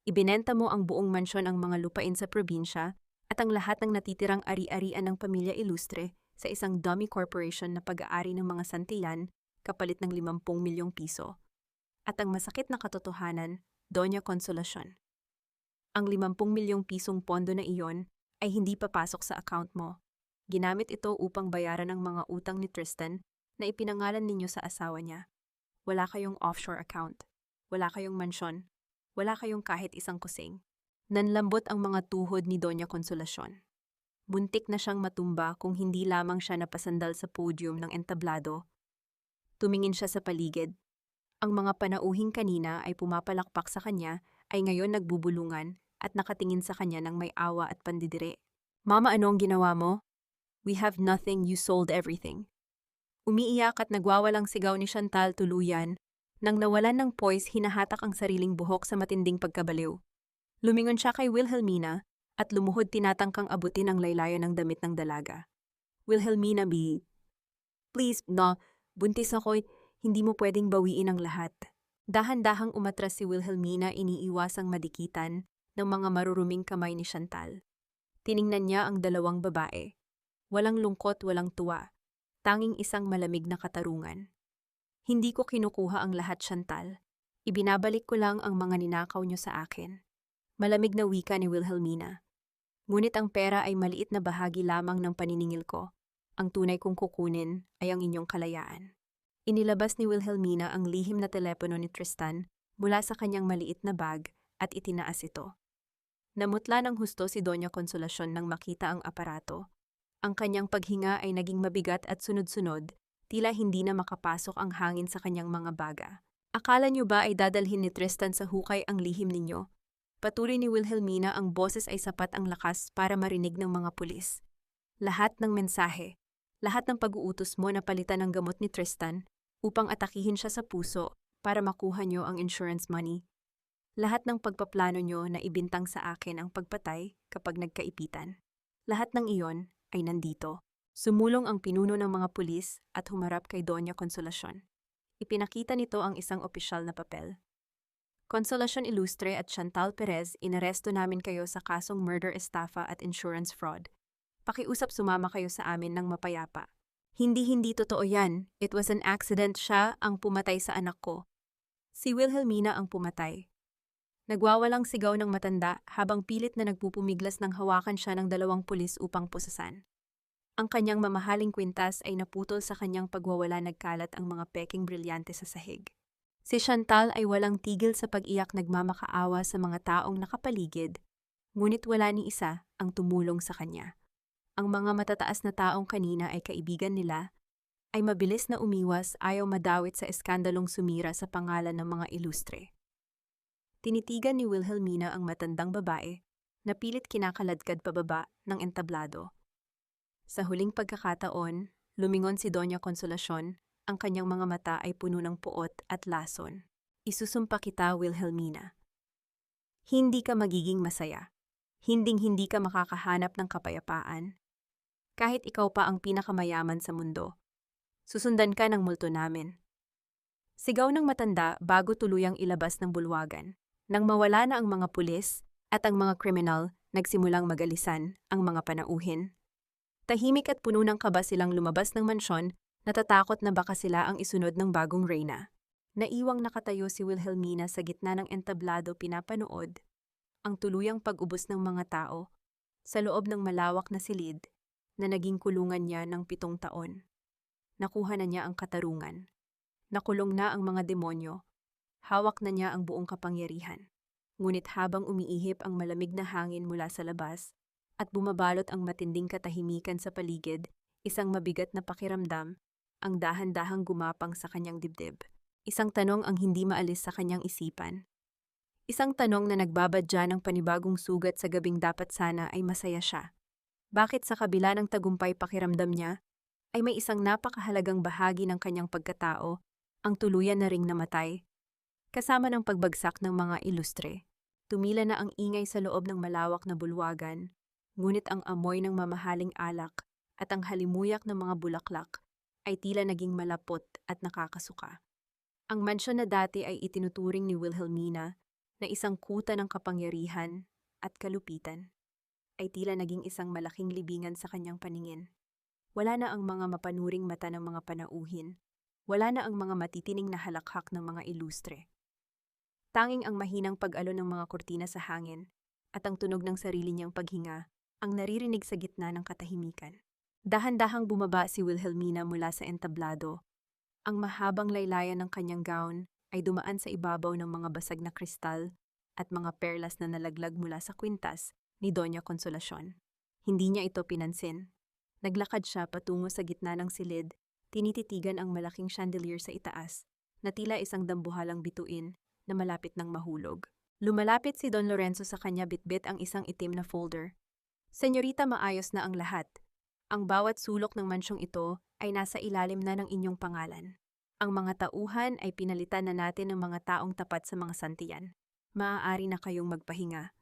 Ibinenta mo ang buong mansyon, ang mga lupain sa probinsya, at ang lahat ng natitirang ari-arian ng pamilya Ilustre sa isang dummy corporation na pag-aari ng mga Santillan kapalit ng 50 milyong piso. At ang masakit na katotohanan, Doña Consolacion, ang 50 milyong pisong pondo na iyon ay hindi papasok sa account mo. Ginamit ito upang bayaran ang mga utang ni Tristan na ipinangalan ninyo sa asawa niya. Wala kayong offshore account, wala kayong mansyon, wala kayong kahit isang kusing. Nanlambot ang mga tuhod ni Doña Consolacion. Muntik na siyang matumba kung hindi lamang siya napasandal sa podium ng entablado. Tumingin siya sa paligid. Ang mga panauhing kanina ay pumapalakpak sa kanya ay ngayon nagbubulungan at nakatingin sa kanya ng may awa at pandidiri. Mama, ano ang ginawa mo? We have nothing, you sold everything. Umiiyak at nagwawalang sigaw ni Chantal, tuluyan. Nang nawalan ng poise, hinahatak ang sariling buhok sa matinding pagkabaliw. Lumingon siya kay Wilhelmina at lumuhod, tinatangkang abutin ang laylayan ng damit ng dalaga. Wilhelmina, please, no, buntis ako, Hindi mo pwedeng bawiin ang lahat. Dahan-dahang umatras si Wilhelmina, iniiwasang madikitan ng mga maruruming kamay ni Chantal. Tiningnan niya ang dalawang babae. Walang lungkot, walang tuwa. Tanging isang malamig na katarungan. Hindi ko kinukuha ang lahat, Chantal. Ibinabalik ko lang ang mga ninakaw niyo sa akin. Malamig na wika ni Wilhelmina. Ngunit ang pera ay maliit na bahagi lamang ng paniningil ko. Ang tunay kong kukunin ay ang inyong kalayaan. Inilabas ni Wilhelmina ang lihim na telepono ni Tristan mula sa kanyang maliit na bag at itinaas ito. Namutla ng husto si Doña Consolacion nang makita ang aparato. Ang kanyang paghinga ay naging mabigat at sunod-sunod, tila hindi na makapasok ang hangin sa kanyang mga baga. Akala niyo ba ay dadalhin ni Tristan sa hukay ang lihim ninyo? Patuloy ni Wilhelmina, ang boses ay sapat ang lakas para marinig ng mga pulis. Lahat ng mensahe, lahat ng pag-uutos mo na palitan ng gamot ni Tristan upang atakihin siya sa puso para makuha niyo ang insurance money. Lahat ng pagpaplano niyo na ibintang sa akin ang pagpatay kapag nagkaipitan. Lahat ng iyon ay nandito. Sumulong ang pinuno ng mga pulis at humarap kay Doña Consolacion. Ipinakita nito ang isang opisyal na papel. Consolacion Ilustre at Chantal Perez, inaresto namin kayo sa kasong murder, estafa at insurance fraud. Pakiusap sumama kayo sa amin ng mapayapa. Hindi totoo yan. It was an accident. Siya ang pumatay sa anak ko. Si Wilhelmina ang pumatay. Nagwawalang sigaw ng matanda habang pilit na nagpupumiglas ng hawakan siya ng dalawang pulis upang pusasan. Ang kanyang mamahaling kwintas ay naputol sa kanyang pagwawala, nagkalat ang mga peking brilyante sa sahig. Si Chantal ay walang tigil sa pag-iyak, nagmamakaawa sa mga taong nakapaligid, ngunit wala ni isa ang tumulong sa kanya. Ang mga matataas na taong kanina ay kaibigan nila, ay mabilis na umiwas, ayaw madawit sa eskandalong sumira sa pangalan ng mga ilustre. Tinitigan ni Wilhelmina ang matandang babae na pilit kinakaladkad pababa ng entablado. Sa huling pagkakataon, lumingon si Doña Consolacion, ang kanyang mga mata ay puno ng puot at lason. Isusumpa kita, Wilhelmina. Hindi ka magiging masaya. Hinding-hindi ka makakahanap ng kapayapaan. Kahit ikaw pa ang pinakamayaman sa mundo. Susundan ka ng multo namin. Sigaw ng matanda bago tuluyang ilabas ng bulwagan. Nang mawala na ang mga pulis at ang mga kriminal, nagsimulang magalisan ang mga panauhin. Tahimik at puno ng kaba silang lumabas ng mansyon, natatakot na baka sila ang isunod ng bagong reyna. Naiwang nakatayo si Wilhelmina sa gitna ng entablado, pinapanood ang tuluyang pag-ubos ng mga tao sa loob ng malawak na silid na naging kulungan niya ng 7 taon. Nakuha na niya ang katarungan. Nakulong na ang mga demonyo. Hawak na niya ang buong kapangyarihan. Ngunit habang umiihip ang malamig na hangin mula sa labas at bumabalot ang matinding katahimikan sa paligid, isang mabigat na pakiramdam ang dahan-dahang gumapang sa kanyang dibdib. Isang tanong ang hindi maalis sa kanyang isipan. Isang tanong na nagbabadya ng panibagong sugat sa gabing dapat sana ay masaya siya. Bakit sa kabila ng tagumpay pakiramdam niya, ay may isang napakahalagang bahagi ng kanyang pagkatao ang tuluyan na ring namatay? Kasama ng pagbagsak ng mga ilustre, tumila na ang ingay sa loob ng malawak na bulwagan, ngunit ang amoy ng mamahaling alak at ang halimuyak ng mga bulaklak ay tila naging malapot at nakakasuka. Ang mansyon na dati ay itinuturing ni Wilhelmina na isang kuta ng kapangyarihan at kalupitan, ay tila naging isang malaking libingan sa kanyang paningin. Wala na ang mga mapanuring mata ng mga panauhin. Wala na ang mga matitining na halakhak ng mga ilustre. Tanging ang mahinang pag-alon ng mga kurtina sa hangin at ang tunog ng sarili niyang paghinga ang naririnig sa gitna ng katahimikan. Dahan-dahang bumaba si Wilhelmina mula sa entablado. Ang mahabang laylayan ng kanyang gown ay dumaan sa ibabaw ng mga basag na kristal at mga perlas na nalaglag mula sa kwintas ni Doña Consolacion. Hindi niya ito pinansin. Naglakad siya patungo sa gitna ng silid, tinititigan ang malaking chandelier sa itaas, na tila isang dambuhalang bituin na malapit ng mahulog. Lumalapit si Don Lorenzo sa kanya, bitbit ang isang itim na folder. Senyorita, maayos na ang lahat. Ang bawat sulok ng mansyong ito ay nasa ilalim na ng inyong pangalan. Ang mga tauhan ay pinalitan na natin ng mga taong tapat sa mga santiyan. Maaari na kayong magpahinga.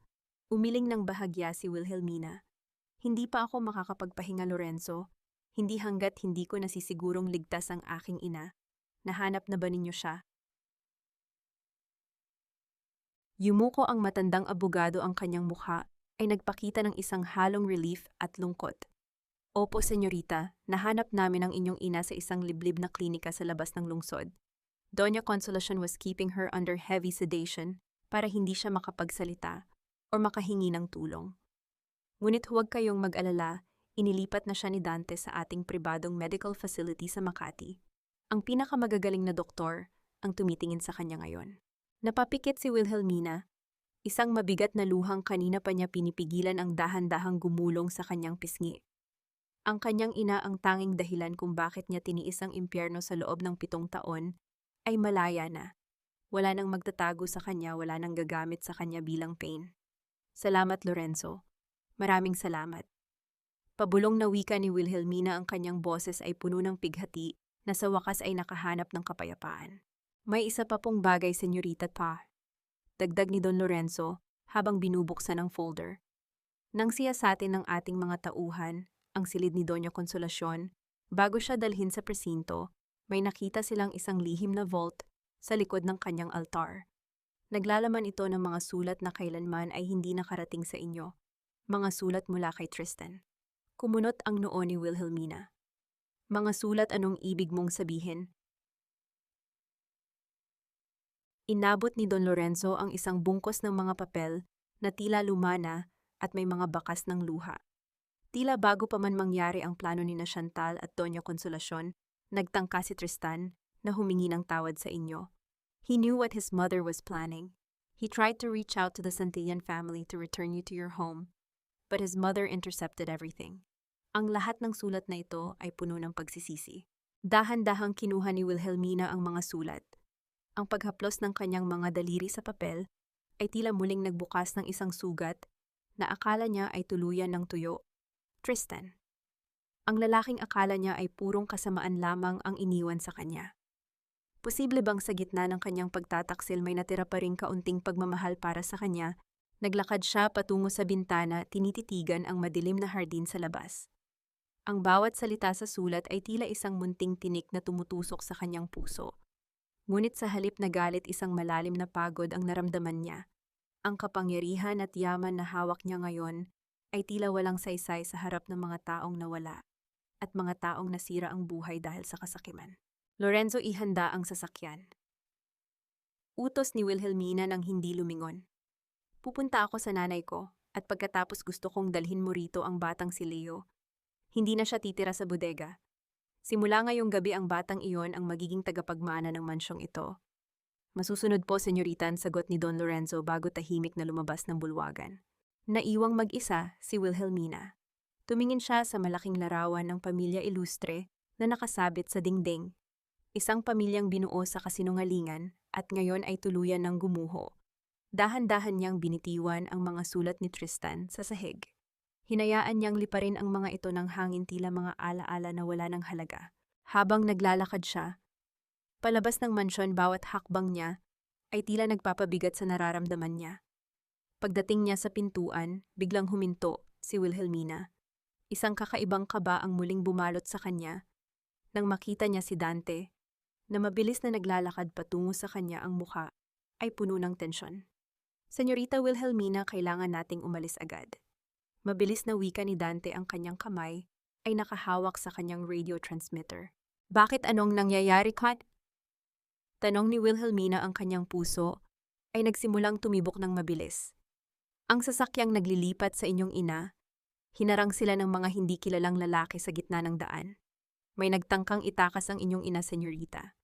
Umiling ng bahagya si Wilhelmina. Hindi pa ako makakapagpahinga, Lorenzo. Hindi hanggat hindi ko nasisigurong ligtas ang aking ina. Nahanap na ba ninyo siya? Yumuko ang matandang abogado ang kanyang mukha ay nagpakita ng isang halong relief at lungkot. Opo, senyorita, nahanap namin ang inyong ina sa isang liblib na klinika sa labas ng lungsod. Doña Consolacion was keeping her under heavy sedation para hindi siya makapagsalita o makahingi ng tulong. Ngunit huwag kayong mag-alala, inilipat na siya ni Dante sa ating pribadong medical facility sa Makati. Ang pinakamagagaling na doktor ang tumitingin sa kanya ngayon. Napapikit si Wilhelmina. Isang mabigat na luhang kanina pa niya pinipigilan ang dahan-dahang gumulong sa kanyang pisngi. Ang kanyang ina ang tanging dahilan kung bakit niya tiniis ang impyerno sa loob ng 7 taon ay malaya na. Wala nang magtatago sa kanya, wala nang gagamit sa kanya bilang pain. Salamat, Lorenzo. Maraming salamat. Pabulong na wika ni Wilhelmina, ang kanyang boses ay puno ng pighati na sa wakas ay nakahanap ng kapayapaan. May isa pa pong bagay, senyorita pa. Dagdag ni Don Lorenzo habang binubuksan ang folder. Nang siyasatin ng ating mga tauhan ang silid ni Doña Consolacion, bago siya dalhin sa presinto, may nakita silang isang lihim na vault sa likod ng kanyang altar. Naglalaman ito ng mga sulat na kailanman ay hindi nakarating sa inyo. Mga sulat mula kay Tristan. Kumunot ang noo ni Wilhelmina. Mga sulat, anong ibig mong sabihin? Inabot ni Don Lorenzo ang isang bungkos ng mga papel na tila lumana at may mga bakas ng luha. Tila bago pa man mangyari ang plano ni na Chantal at Doña Consolacion, nagtangka si Tristan na humingi ng tawad sa inyo. He knew what his mother was planning. He tried to reach out to the Santillan family to return you to your home, but his mother intercepted everything. Ang lahat ng sulat na ito ay puno ng pagsisisi. Dahan-dahang kinuha ni Wilhelmina ang mga sulat. Ang paghaplos ng kanyang mga daliri sa papel ay tila muling nagbukas ng isang sugat na akala niya ay tuluyan ng tuyo. Tristan. Ang lalaking akala niya ay purong kasamaan lamang ang iniwan sa kanya. Posible bang sa gitna ng kanyang pagtataksil may natira pa ring kaunting pagmamahal para sa kanya? Naglakad siya patungo sa bintana, tinititigan ang madilim na hardin sa labas. Ang bawat salita sa sulat ay tila isang munting tinik na tumutusok sa kanyang puso. Ngunit sa halip na galit, isang malalim na pagod ang naramdaman niya. Ang kapangyarihan at yaman na hawak niya ngayon ay tila walang saysay sa harap ng mga taong nawala at mga taong nasira ang buhay dahil sa kasakiman. Lorenzo, ihanda ang sasakyan. Utos ni Wilhelmina nang hindi lumingon. Pupunta ako sa nanay ko at pagkatapos gusto kong dalhin mo rito ang batang si Leo. Hindi na siya titira sa bodega. Simula ngayong gabi ang batang iyon ang magiging tagapagmana ng mansyong ito. Masusunod po, senyoritan, sagot ni Don Lorenzo bago tahimik na lumabas ng bulwagan. Naiwang mag-isa si Wilhelmina. Tumingin siya sa malaking larawan ng pamilya ilustre na nakasabit sa dingding. Isang pamilyang binuo sa kasinungalingan at ngayon ay tuluyan ng gumuho. Dahan-dahan niyang binitiwan ang mga sulat ni Tristan sa sahig. Hinayaan niyang liparin ang mga ito ng hangin, tila mga alaala na wala ng halaga. Habang naglalakad siya, palabas ng mansyon, bawat hakbang niya ay tila nagpapabigat sa nararamdaman niya. Pagdating niya sa pintuan, biglang huminto si Wilhelmina. Isang kakaibang kaba ang muling bumalot sa kanya nang makita niya si Dante, na mabilis na naglalakad patungo sa kanya. Ang mukha ay puno ng tensyon. Senyorita Wilhelmina, kailangan nating umalis agad. Mabilis na wika ni Dante, ang kanyang kamay ay nakahawak sa kanyang radio transmitter. Bakit, anong nangyayari, Kat? Tanong ni Wilhelmina, ang kanyang puso ay nagsimulang tumibok ng mabilis. Ang sasakyang naglilipat sa inyong ina, hinarang sila ng mga hindi kilalang lalaki sa gitna ng daan. May nagtangkang itakas ang inyong ina, senyorita.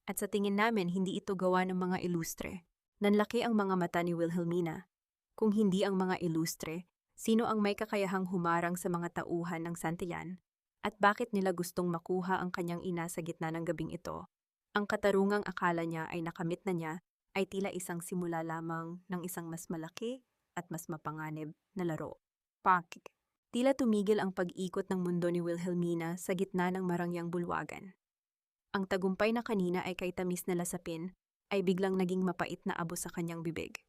At sa tingin namin, hindi ito gawa ng mga ilustre. Nanlaki ang mga mata ni Wilhelmina. Kung hindi ang mga ilustre, sino ang may kakayahang humarang sa mga tauhan ng Santillan? At bakit nila gustong makuha ang kanyang ina sa gitna ng gabing ito? Ang katarungang akala niya ay nakamit na niya ay tila isang simula lamang ng isang mas malaki at mas mapanganib na laro. Pakik. Tila tumigil ang pag-ikot ng mundo ni Wilhelmina sa gitna ng marangyang bulwagan. Ang tagumpay na kanina ay kay tamis na lasapin ay biglang naging mapait na abo sa kanyang bibig.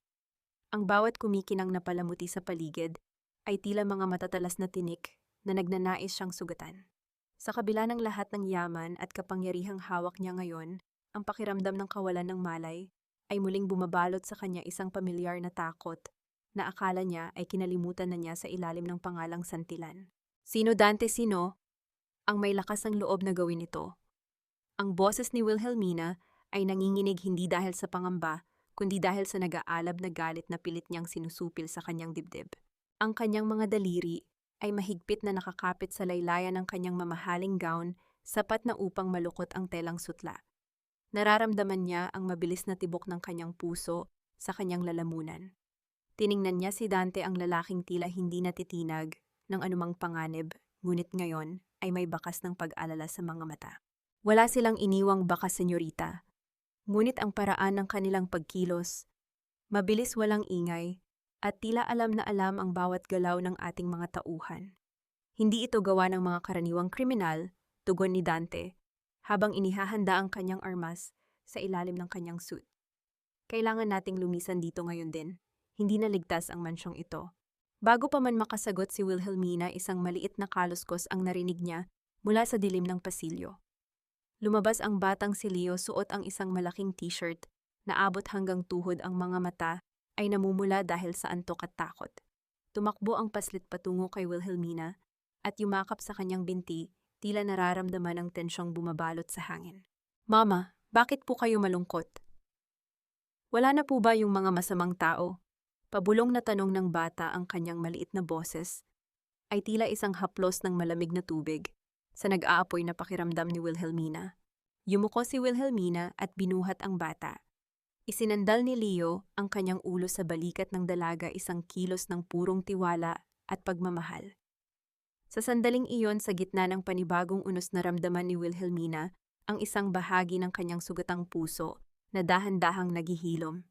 Ang bawat kumikinang na palamuti sa paligid ay tila mga matatalas na tinik na nagnanais siyang sugatan. Sa kabila ng lahat ng yaman at kapangyarihang hawak niya ngayon, ang pakiramdam ng kawalan ng malay, ay muling bumabalot sa kanya isang pamilyar na takot na akala niya ay kinalimutan na niya sa ilalim ng pangalang Santilan. Sino Dante sino? Ang may lakas ng loob na gawin ito. Ang boses ni Wilhelmina ay nanginginig hindi dahil sa pangamba, kundi dahil sa nag-aalab na galit na pilit niyang sinusupil sa kanyang dibdib. Ang kanyang mga daliri ay mahigpit na nakakapit sa laylayan ng kanyang mamahaling gown, sapat na upang malukot ang telang sutla. Nararamdaman niya ang mabilis na tibok ng kanyang puso sa kanyang lalamunan. Tiningnan niya si Dante, ang lalaking tila hindi natitinag ng anumang panganib, ngunit ngayon ay may bakas ng pag-alala sa mga mata. Wala silang iniwang bakas, senyorita. Ngunit ang paraan ng kanilang pagkilos, mabilis, walang ingay, at tila alam na alam ang bawat galaw ng ating mga tauhan. Hindi ito gawa ng mga karaniwang kriminal, tugon ni Dante, habang inihahanda ang kanyang armas sa ilalim ng kanyang suit. Kailangan nating lumisan dito ngayon din. Hindi na ligtas ang mansyong ito. Bago pa man makasagot si Wilhelmina, isang maliit na kaluskos ang narinig niya mula sa dilim ng pasilyo. Lumabas ang batang si Leo, suot ang isang malaking t-shirt na abot hanggang tuhod. Ang mga mata ay namumula dahil sa antok at takot. Tumakbo ang paslit patungo kay Wilhelmina at yumakap sa kanyang binti, tila nararamdaman ang tensyong bumabalot sa hangin. Mama, bakit po kayo malungkot? Wala na po ba yung mga masamang tao? Pabulong na tanong ng bata. Ang kanyang maliit na boses ay tila isang haplos ng malamig na tubig sa nag-aapoy na pakiramdam ni Wilhelmina. Yumuko si Wilhelmina at binuhat ang bata. Isinandal ni Leo ang kanyang ulo sa balikat ng dalaga, isang kilos ng purong tiwala at pagmamahal. Sa sandaling iyon, sa gitna ng panibagong unos, naramdaman ni Wilhelmina ang isang bahagi ng kanyang sugatang puso na dahan-dahang naghihilom.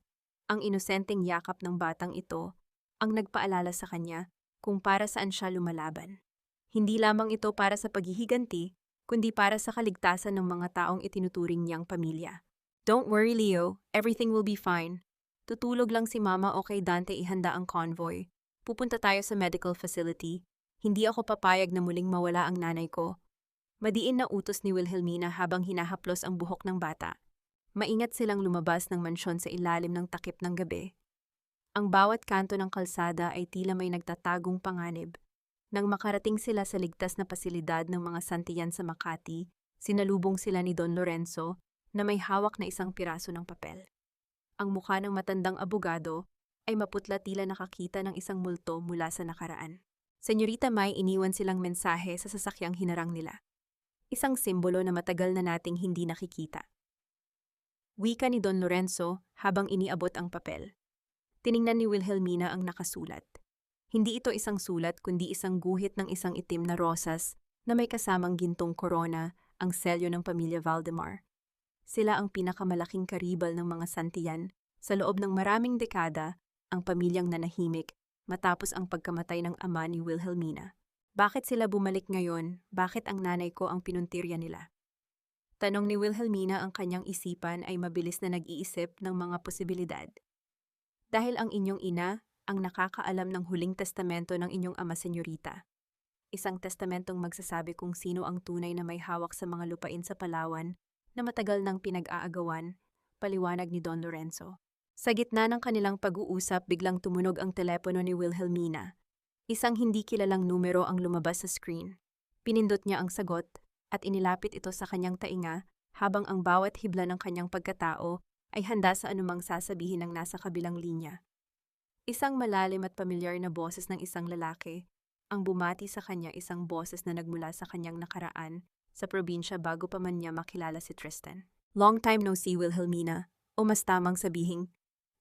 Ang inosenteng yakap ng batang ito ang nagpaalala sa kanya kung para saan siya lumalaban. Hindi lamang ito para sa paghihiganti, kundi para sa kaligtasan ng mga taong itinuturing niyang pamilya. Don't worry, Leo. Everything will be fine. Tutulog lang si Mama. Okay, Dante, ihanda ang convoy. Pupunta tayo sa medical facility. Hindi ako papayag na muling mawala ang nanay ko. Madiin na utos ni Wilhelmina habang hinahaplos ang buhok ng bata. Maingat silang lumabas ng mansyon sa ilalim ng takip ng gabi. Ang bawat kanto ng kalsada ay tila may nagtatagong panganib. Nang makarating sila sa ligtas na pasilidad ng mga Santillan sa Makati, sinalubong sila ni Don Lorenzo na may hawak na isang piraso ng papel. Ang mukha ng matandang abogado ay maputla, tila nakakita ng isang multo mula sa nakaraan. Senyorita May, iniwan silang mensahe sa sasakyang hinarang nila. Isang simbolo na matagal na nating hindi nakikita. Wika ni Don Lorenzo habang iniabot ang papel. Tiningnan ni Wilhelmina ang nakasulat. Hindi ito isang sulat kundi isang guhit ng isang itim na rosas na may kasamang gintong korona, ang selyo ng pamilya Valdemar. Sila ang pinakamalaking karibal ng mga Santillan sa loob ng maraming dekada, ang pamilyang nanahimik matapos ang pagkamatay ng ama ni Wilhelmina. Bakit sila bumalik ngayon? Bakit ang nanay ko ang pinuntirya nila? Tanong ni Wilhelmina. Ang kanyang isipan ay mabilis na nag-iisip ng mga posibilidad. Dahil ang inyong ina ang nakakaalam ng huling testamento ng inyong ama, senyorita. Isang testamentong magsasabi kung sino ang tunay na may hawak sa mga lupain sa Palawan na matagal nang pinag-aagawan, paliwanag ni Don Lorenzo. Sa gitna ng kanilang pag-uusap, biglang tumunog ang telepono ni Wilhelmina. Isang hindi kilalang numero ang lumabas sa screen. Pinindot niya ang sagot at inilapit ito sa kanyang tainga habang ang bawat hibla ng kanyang pagkatao ay handa sa anumang sasabihin ng nasa kabilang linya. Isang malalim at pamilyar na boses ng isang lalaki ang bumati sa kanya, isang boses na nagmula sa kanyang nakaraan sa probinsya bago pa man niya makilala si Tristan. Long time no see, Wilhelmina. O mas tamang sabihing,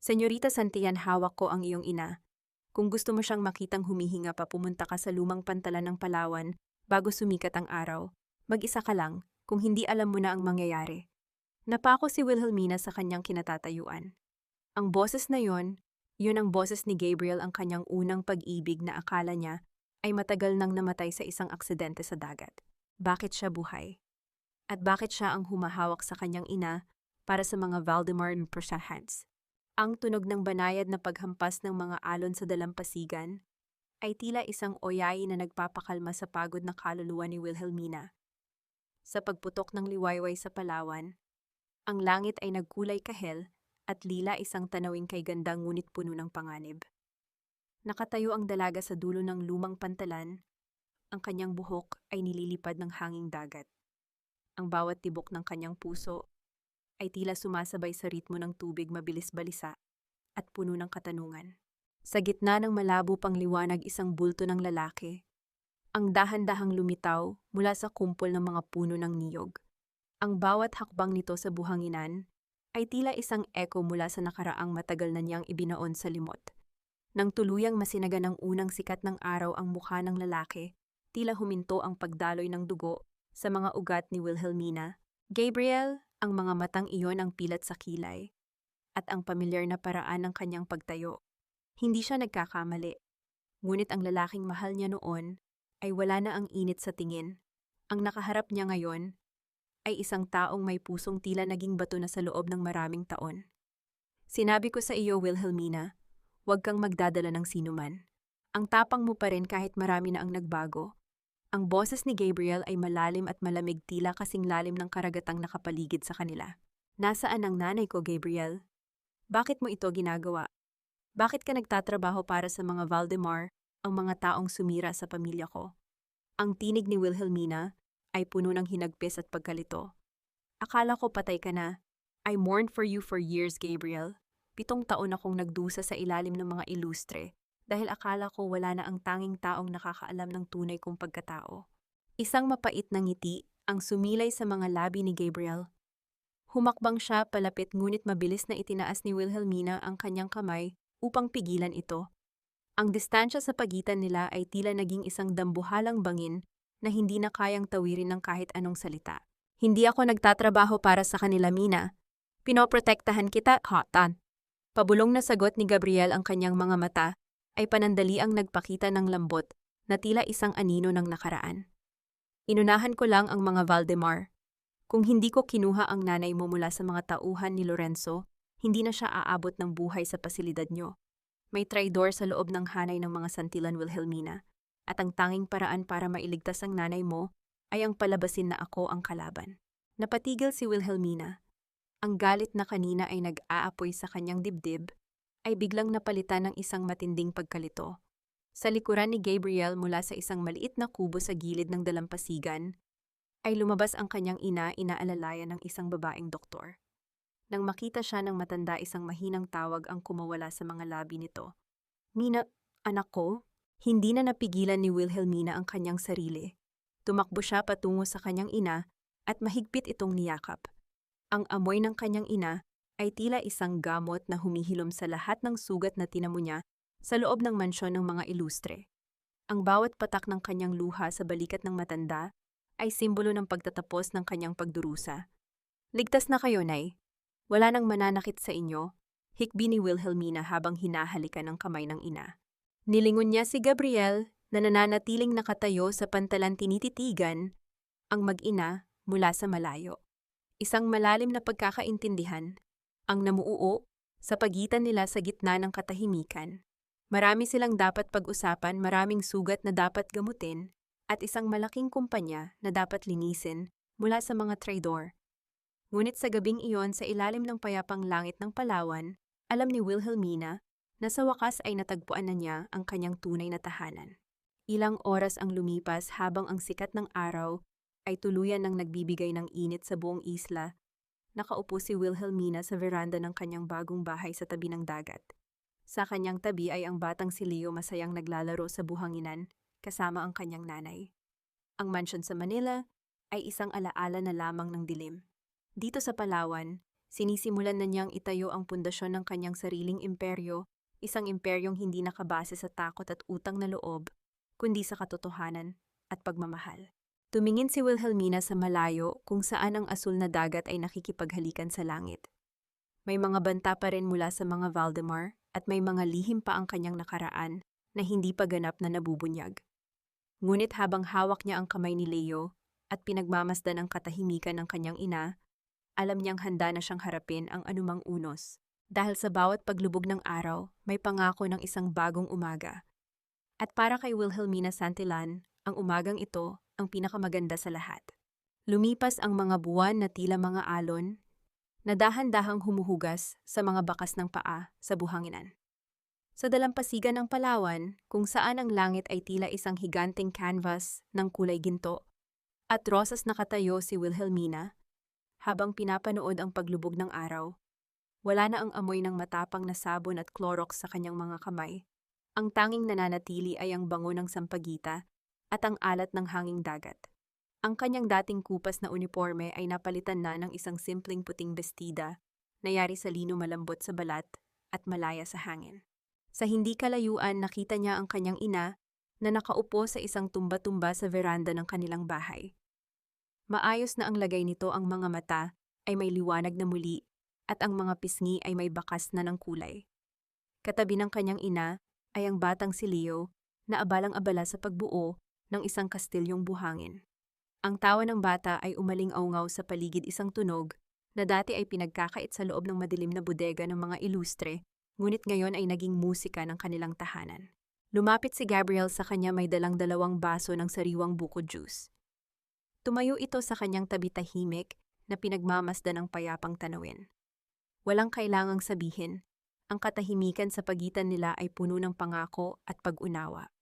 Senyorita Santillan, hawak ko ang iyong ina. Kung gusto mo siyang makitang humihinga pa, pumunta ka sa lumang pantalan ng Palawan bago sumikat ang araw. Mag-isa ka lang, kung hindi alam mo na ang mangyayari. Napako si Wilhelmina sa kanyang kinatatayuan. Ang boses na yun ang boses ni Gabriel, ang kanyang unang pag-ibig na akala niya ay matagal nang namatay sa isang aksidente sa dagat. Bakit siya buhay? At bakit siya ang humahawak sa kanyang ina para sa mga Valdemar and Persahans? Ang tunog ng banayad na paghampas ng mga alon sa dalampasigan ay tila isang oyay na nagpapakalma sa pagod na kaluluwa ni Wilhelmina. Sa pagputok ng liwayway sa Palawan, Ang langit ay nagkulay kahel at lila, isang tanawing kay ganda ngunit puno ng panganib. Nakatayo ang dalaga sa dulo ng lumang pantalan, ang kanyang buhok ay nililipad ng hanging dagat. Ang bawat tibok ng kanyang puso ay tila sumasabay sa ritmo ng tubig, mabilis balisa at puno ng katanungan. Sa gitna ng malabo pang liwanag, isang bulto ng lalaki ang dahan-dahang lumitaw mula sa kumpol ng mga puno ng niyog. Ang bawat hakbang nito sa buhanginan ay tila isang echo mula sa nakaraang matagal na niyang ibinaon sa limot. Nang tuluyang masinaga ng unang sikat ng araw ang mukha ng lalaki, tila huminto ang pagdaloy ng dugo sa mga ugat ni Wilhelmina. Gabriel, ang mga matang iyon ang pilat sa kilay, at ang pamilyar na paraan ng kanyang pagtayo. Hindi siya nagkakamali. Ngunit ang lalaking mahal niya noon ay wala na ang init sa tingin. Ang nakaharap niya ngayon ay isang taong may pusong tila naging bato na sa loob ng maraming taon. Sinabi ko sa iyo, Wilhelmina, huwag kang magdadala ng sinuman. Ang tapang mo pa rin kahit marami na ang nagbago. Ang boses ni Gabriel ay malalim at malamig, tila kasing lalim ng karagatang nakapaligid sa kanila. Nasaan ang nanay ko, Gabriel? Bakit mo ito ginagawa? Bakit ka nagtatrabaho para sa mga Valdemar, ang mga taong sumira sa pamilya ko? Ang tinig ni Wilhelmina ay puno ng hinagpis at pagkalito. Akala ko patay ka na. I mourned for you for years, Gabriel. 7 taon akong nagdusa sa ilalim ng mga ilustre dahil akala ko wala na ang tanging taong nakakaalam ng tunay kong pagkatao. Isang mapait na ngiti ang sumilay sa mga labi ni Gabriel. Humakbang siya palapit, ngunit mabilis na itinaas ni Wilhelmina ang kanyang kamay upang pigilan ito. Ang distansya sa pagitan nila ay tila naging isang dambuhalang bangin na hindi na kayang tawirin ng kahit anong salita. Hindi ako nagtatrabaho para sa kanila, Mina. Pinoprotektahan kita, Hotan. Pabulong na sagot ni Gabriel. Ang kanyang mga mata ay panandaliang nagpakita ng lambot na tila isang anino ng nakaraan. Inunahan ko lang ang mga Valdemar. Kung hindi ko kinuha ang nanay mo mula sa mga tauhan ni Lorenzo, hindi na siya aabot ng buhay sa pasilidad nyo. May traidor sa loob ng hanay ng mga santilan, Wilhelmina, at ang tanging paraan para mailigtas ang nanay mo ay ang palabasin na ako ang kalaban. Napatigil si Wilhelmina. Ang galit na kanina ay nag-aapoy sa kanyang dibdib ay biglang napalitan ng isang matinding pagkalito. Sa likuran ni Gabriel, mula sa isang maliit na kubo sa gilid ng dalampasigan, ay lumabas ang kanyang ina, inaalalayan ng isang babaeng doktor. Nang makita siya ng matanda, isang mahinang tawag ang kumawala sa mga labi nito. Mina, anak ko? Hindi na napigilan ni Wilhelmina ang kanyang sarili. Tumakbo siya patungo sa kanyang ina at mahigpit itong niyakap. Ang amoy ng kanyang ina ay tila isang gamot na humihilom sa lahat ng sugat na tinamo niya sa loob ng mansyon ng mga ilustre. Ang bawat patak ng kanyang luha sa balikat ng matanda ay simbolo ng pagtatapos ng kanyang pagdurusa. Ligtas na kayo, Nay. Wala nang mananakit sa inyo, hikbi ni Wilhelmina habang hinahalikan ng kamay ng ina. Nilingon niya si Gabriel na nananatiling nakatayo sa pantalan, tinititigan ang mag-ina mula sa malayo. Isang malalim na pagkakaintindihan ang namuuo sa pagitan nila sa gitna ng katahimikan. Marami silang dapat pag-usapan, maraming sugat na dapat gamutin, at isang malaking kumpanya na dapat linisin mula sa mga traidor. Ngunit sa gabing iyon, sa ilalim ng payapang langit ng Palawan, alam ni Wilhelmina na sa wakas ay natagpuan na niya ang kanyang tunay na tahanan. Ilang oras ang lumipas habang ang sikat ng araw ay tuluyan ng nagbibigay ng init sa buong isla. Nakaupo si Wilhelmina sa veranda ng kanyang bagong bahay sa tabi ng dagat. Sa kanyang tabi ay ang batang si Leo, masayang naglalaro sa buhanginan kasama ang kanyang nanay. Ang mansyon sa Manila ay isang alaala na lamang ng dilim. Dito sa Palawan, sinisimulan na niyang itayo ang pundasyon ng kanyang sariling imperyo, isang imperyong hindi nakabase sa takot at utang na loob, kundi sa katotohanan at pagmamahal. Tumingin si Wilhelmina sa malayo kung saan ang asul na dagat ay nakikipaghalikan sa langit. May mga banta pa rin mula sa mga Valdemar at may mga lihim pa ang kanyang nakaraan na hindi pa ganap na nabubunyag. Ngunit habang hawak niya ang kamay ni Leo at pinagmamasdan ang katahimikan ng kanyang ina, alam niyang handa na siyang harapin ang anumang unos. Dahil sa bawat paglubog ng araw, may pangako ng isang bagong umaga. At para kay Wilhelmina Santillan, ang umagang ito ang pinakamaganda sa lahat. Lumipas ang mga buwan na tila mga alon, na dahan-dahang humuhugas sa mga bakas ng paa sa buhanginan. Sa dalampasigan ng Palawan, kung saan ang langit ay tila isang higanting canvas ng kulay ginto, at rosas nakatayo si Wilhelmina, habang pinapanood ang paglubog ng araw, wala na ang amoy ng matapang na sabon at Clorox sa kanyang mga kamay. Ang tanging nananatili ay ang bango ng sampagita at ang alat ng hanging dagat. Ang kanyang dating kupas na uniforme ay napalitan na ng isang simpleng puting bestida na yari sa lino malambot sa balat at malaya sa hangin. Sa hindi kalayuan, nakita niya ang kanyang ina na nakaupo sa isang tumba-tumba sa veranda ng kanilang bahay. Maayos na ang lagay nito, ang mga mata ay may liwanag na muli at ang mga pisngi ay may bakas na ng kulay. Katabi ng kanyang ina ay ang batang si Leo na abalang-abala sa pagbuo ng isang kastilyong buhangin. Ang tawa ng bata ay umaling-aungaw sa paligid, isang tunog na dati ay pinagkakait sa loob ng madilim na bodega ng mga ilustre, ngunit ngayon ay naging musika ng kanilang tahanan. Lumapit si Gabriel sa kanya, may dalang 2 baso ng sariwang buko juice. Tumayo ito sa kanyang tabi, tahimik na pinagmamasdan ng payapang tanawin. Walang kailangang sabihin, ang katahimikan sa pagitan nila ay puno ng pangako at pag-unawa.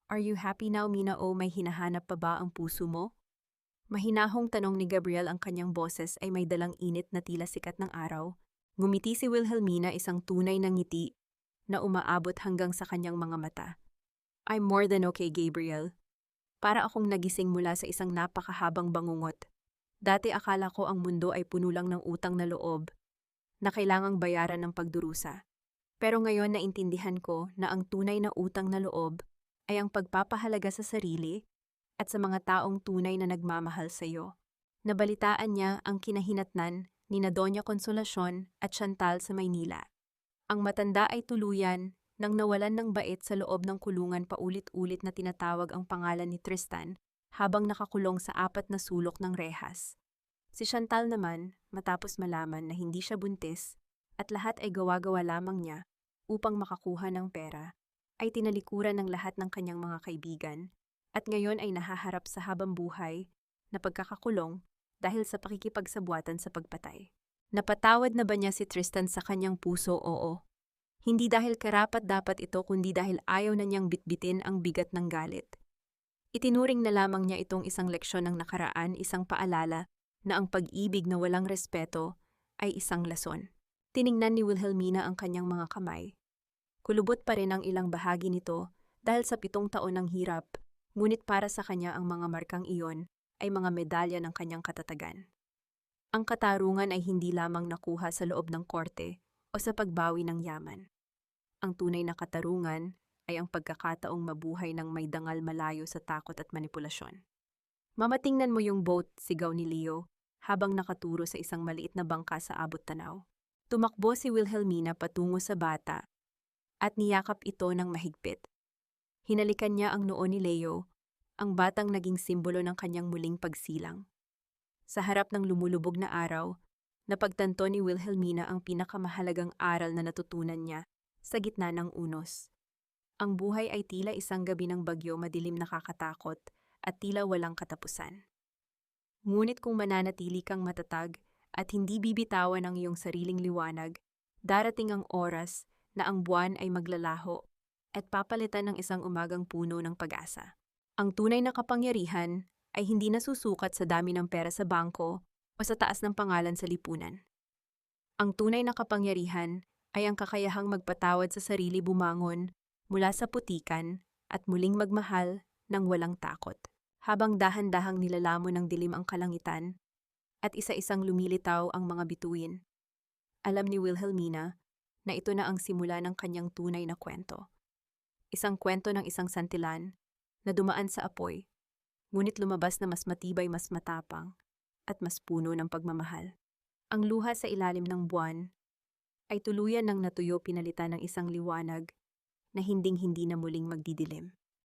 "Are you happy now, Mina, o may hinahanap pa ba ang puso mo?" Mahinahong tanong ni Gabriel, ang kanyang boses ay may dalang init na tila sikat ng araw. Ngumiti si Wilhelmina, isang tunay na ngiti na umaabot hanggang sa kanyang mga mata. "I'm more than okay, Gabriel. Para akong nagising mula sa isang napakahabang bangungot. Dati akala ko ang mundo ay puno lang ng utang na loob na kailangang bayaran ng pagdurusa. Pero ngayon naintindihan ko na ang tunay na utang na loob ay ang pagpapahalaga sa sarili at sa mga taong tunay na nagmamahal sa iyo." Nabalitaan niya ang kinahinatnan ni na Doña Consolacion at Chantal sa Maynila. Ang matanda ay tuluyan nang nawalan ng bait sa loob ng kulungan, paulit-ulit na tinatawag ang pangalan ni Tristan habang nakakulong sa 4 na sulok ng rehas. Si Chantal naman, matapos malaman na hindi siya buntis at lahat ay gawa-gawa lamang niya upang makakuha ng pera, ay tinalikuran ng lahat ng kanyang mga kaibigan at ngayon ay nahaharap sa habang buhay na pagkakakulong dahil sa pakikipagsabwatan sa pagpatay. Napatawad na ba niya si Tristan sa kanyang puso? Oo. Hindi dahil karapat-dapat ito, kundi dahil ayaw na niyang bitbitin ang bigat ng galit. Itinuring na lamang niya itong isang leksyon ng nakaraan, isang paalala na ang pag-ibig na walang respeto ay isang lason. Tiningnan ni Wilhelmina ang kanyang mga kamay. Kulubot pa rin ang ilang bahagi nito dahil sa 7 taon ng hirap, ngunit para sa kanya ang mga markang iyon ay mga medalya ng kanyang katatagan. Ang katarungan ay hindi lamang nakuha sa loob ng korte o sa pagbawi ng yaman. Ang tunay na katarungan ay ang pagkakataong mabuhay ng may dangal malayo sa takot at manipulasyon. "Mamatingnan mo yung boat," sigaw ni Leo habang nakaturo sa isang maliit na bangka sa abot tanaw. Tumakbo si Wilhelmina patungo sa bata at niyakap ito ng mahigpit. Hinalikan niya ang noo ni Leo, ang batang naging simbolo ng kanyang muling pagsilang. Sa harap ng lumulubog na araw, napagtanto ni Wilhelmina ang pinakamahalagang aral na natutunan niya sa gitna ng unos. Ang buhay ay tila isang gabi ng bagyo, madilim, nakakatakot, at tila walang katapusan. Ngunit kung mananatili kang matatag at hindi bibitawan ang iyong sariling liwanag, darating ang oras na ang buwan ay maglalaho at papalitan ng isang umagang puno ng pag-asa. Ang tunay na kapangyarihan ay hindi nasusukat sa dami ng pera sa bangko o sa taas ng pangalan sa lipunan. Ang tunay na kapangyarihan ay ang kakayahang magpatawad sa sarili, bumangon mula sa putikan at muling magmahal ng walang takot. Habang dahan-dahang nilalamon ng dilim ang kalangitan at isa-isang lumilitaw ang mga bituin, alam ni Wilhelmina na ito na ang simula ng kanyang tunay na kwento. Isang kwento ng isang santilan na dumaan sa apoy, ngunit lumabas na mas matibay, mas matapang, at mas puno ng pagmamahal. Ang luha sa ilalim ng buwan ay tuluyan ng natuyo, pinalitan ng isang liwanag na hinding-hindi na muling magdidilim.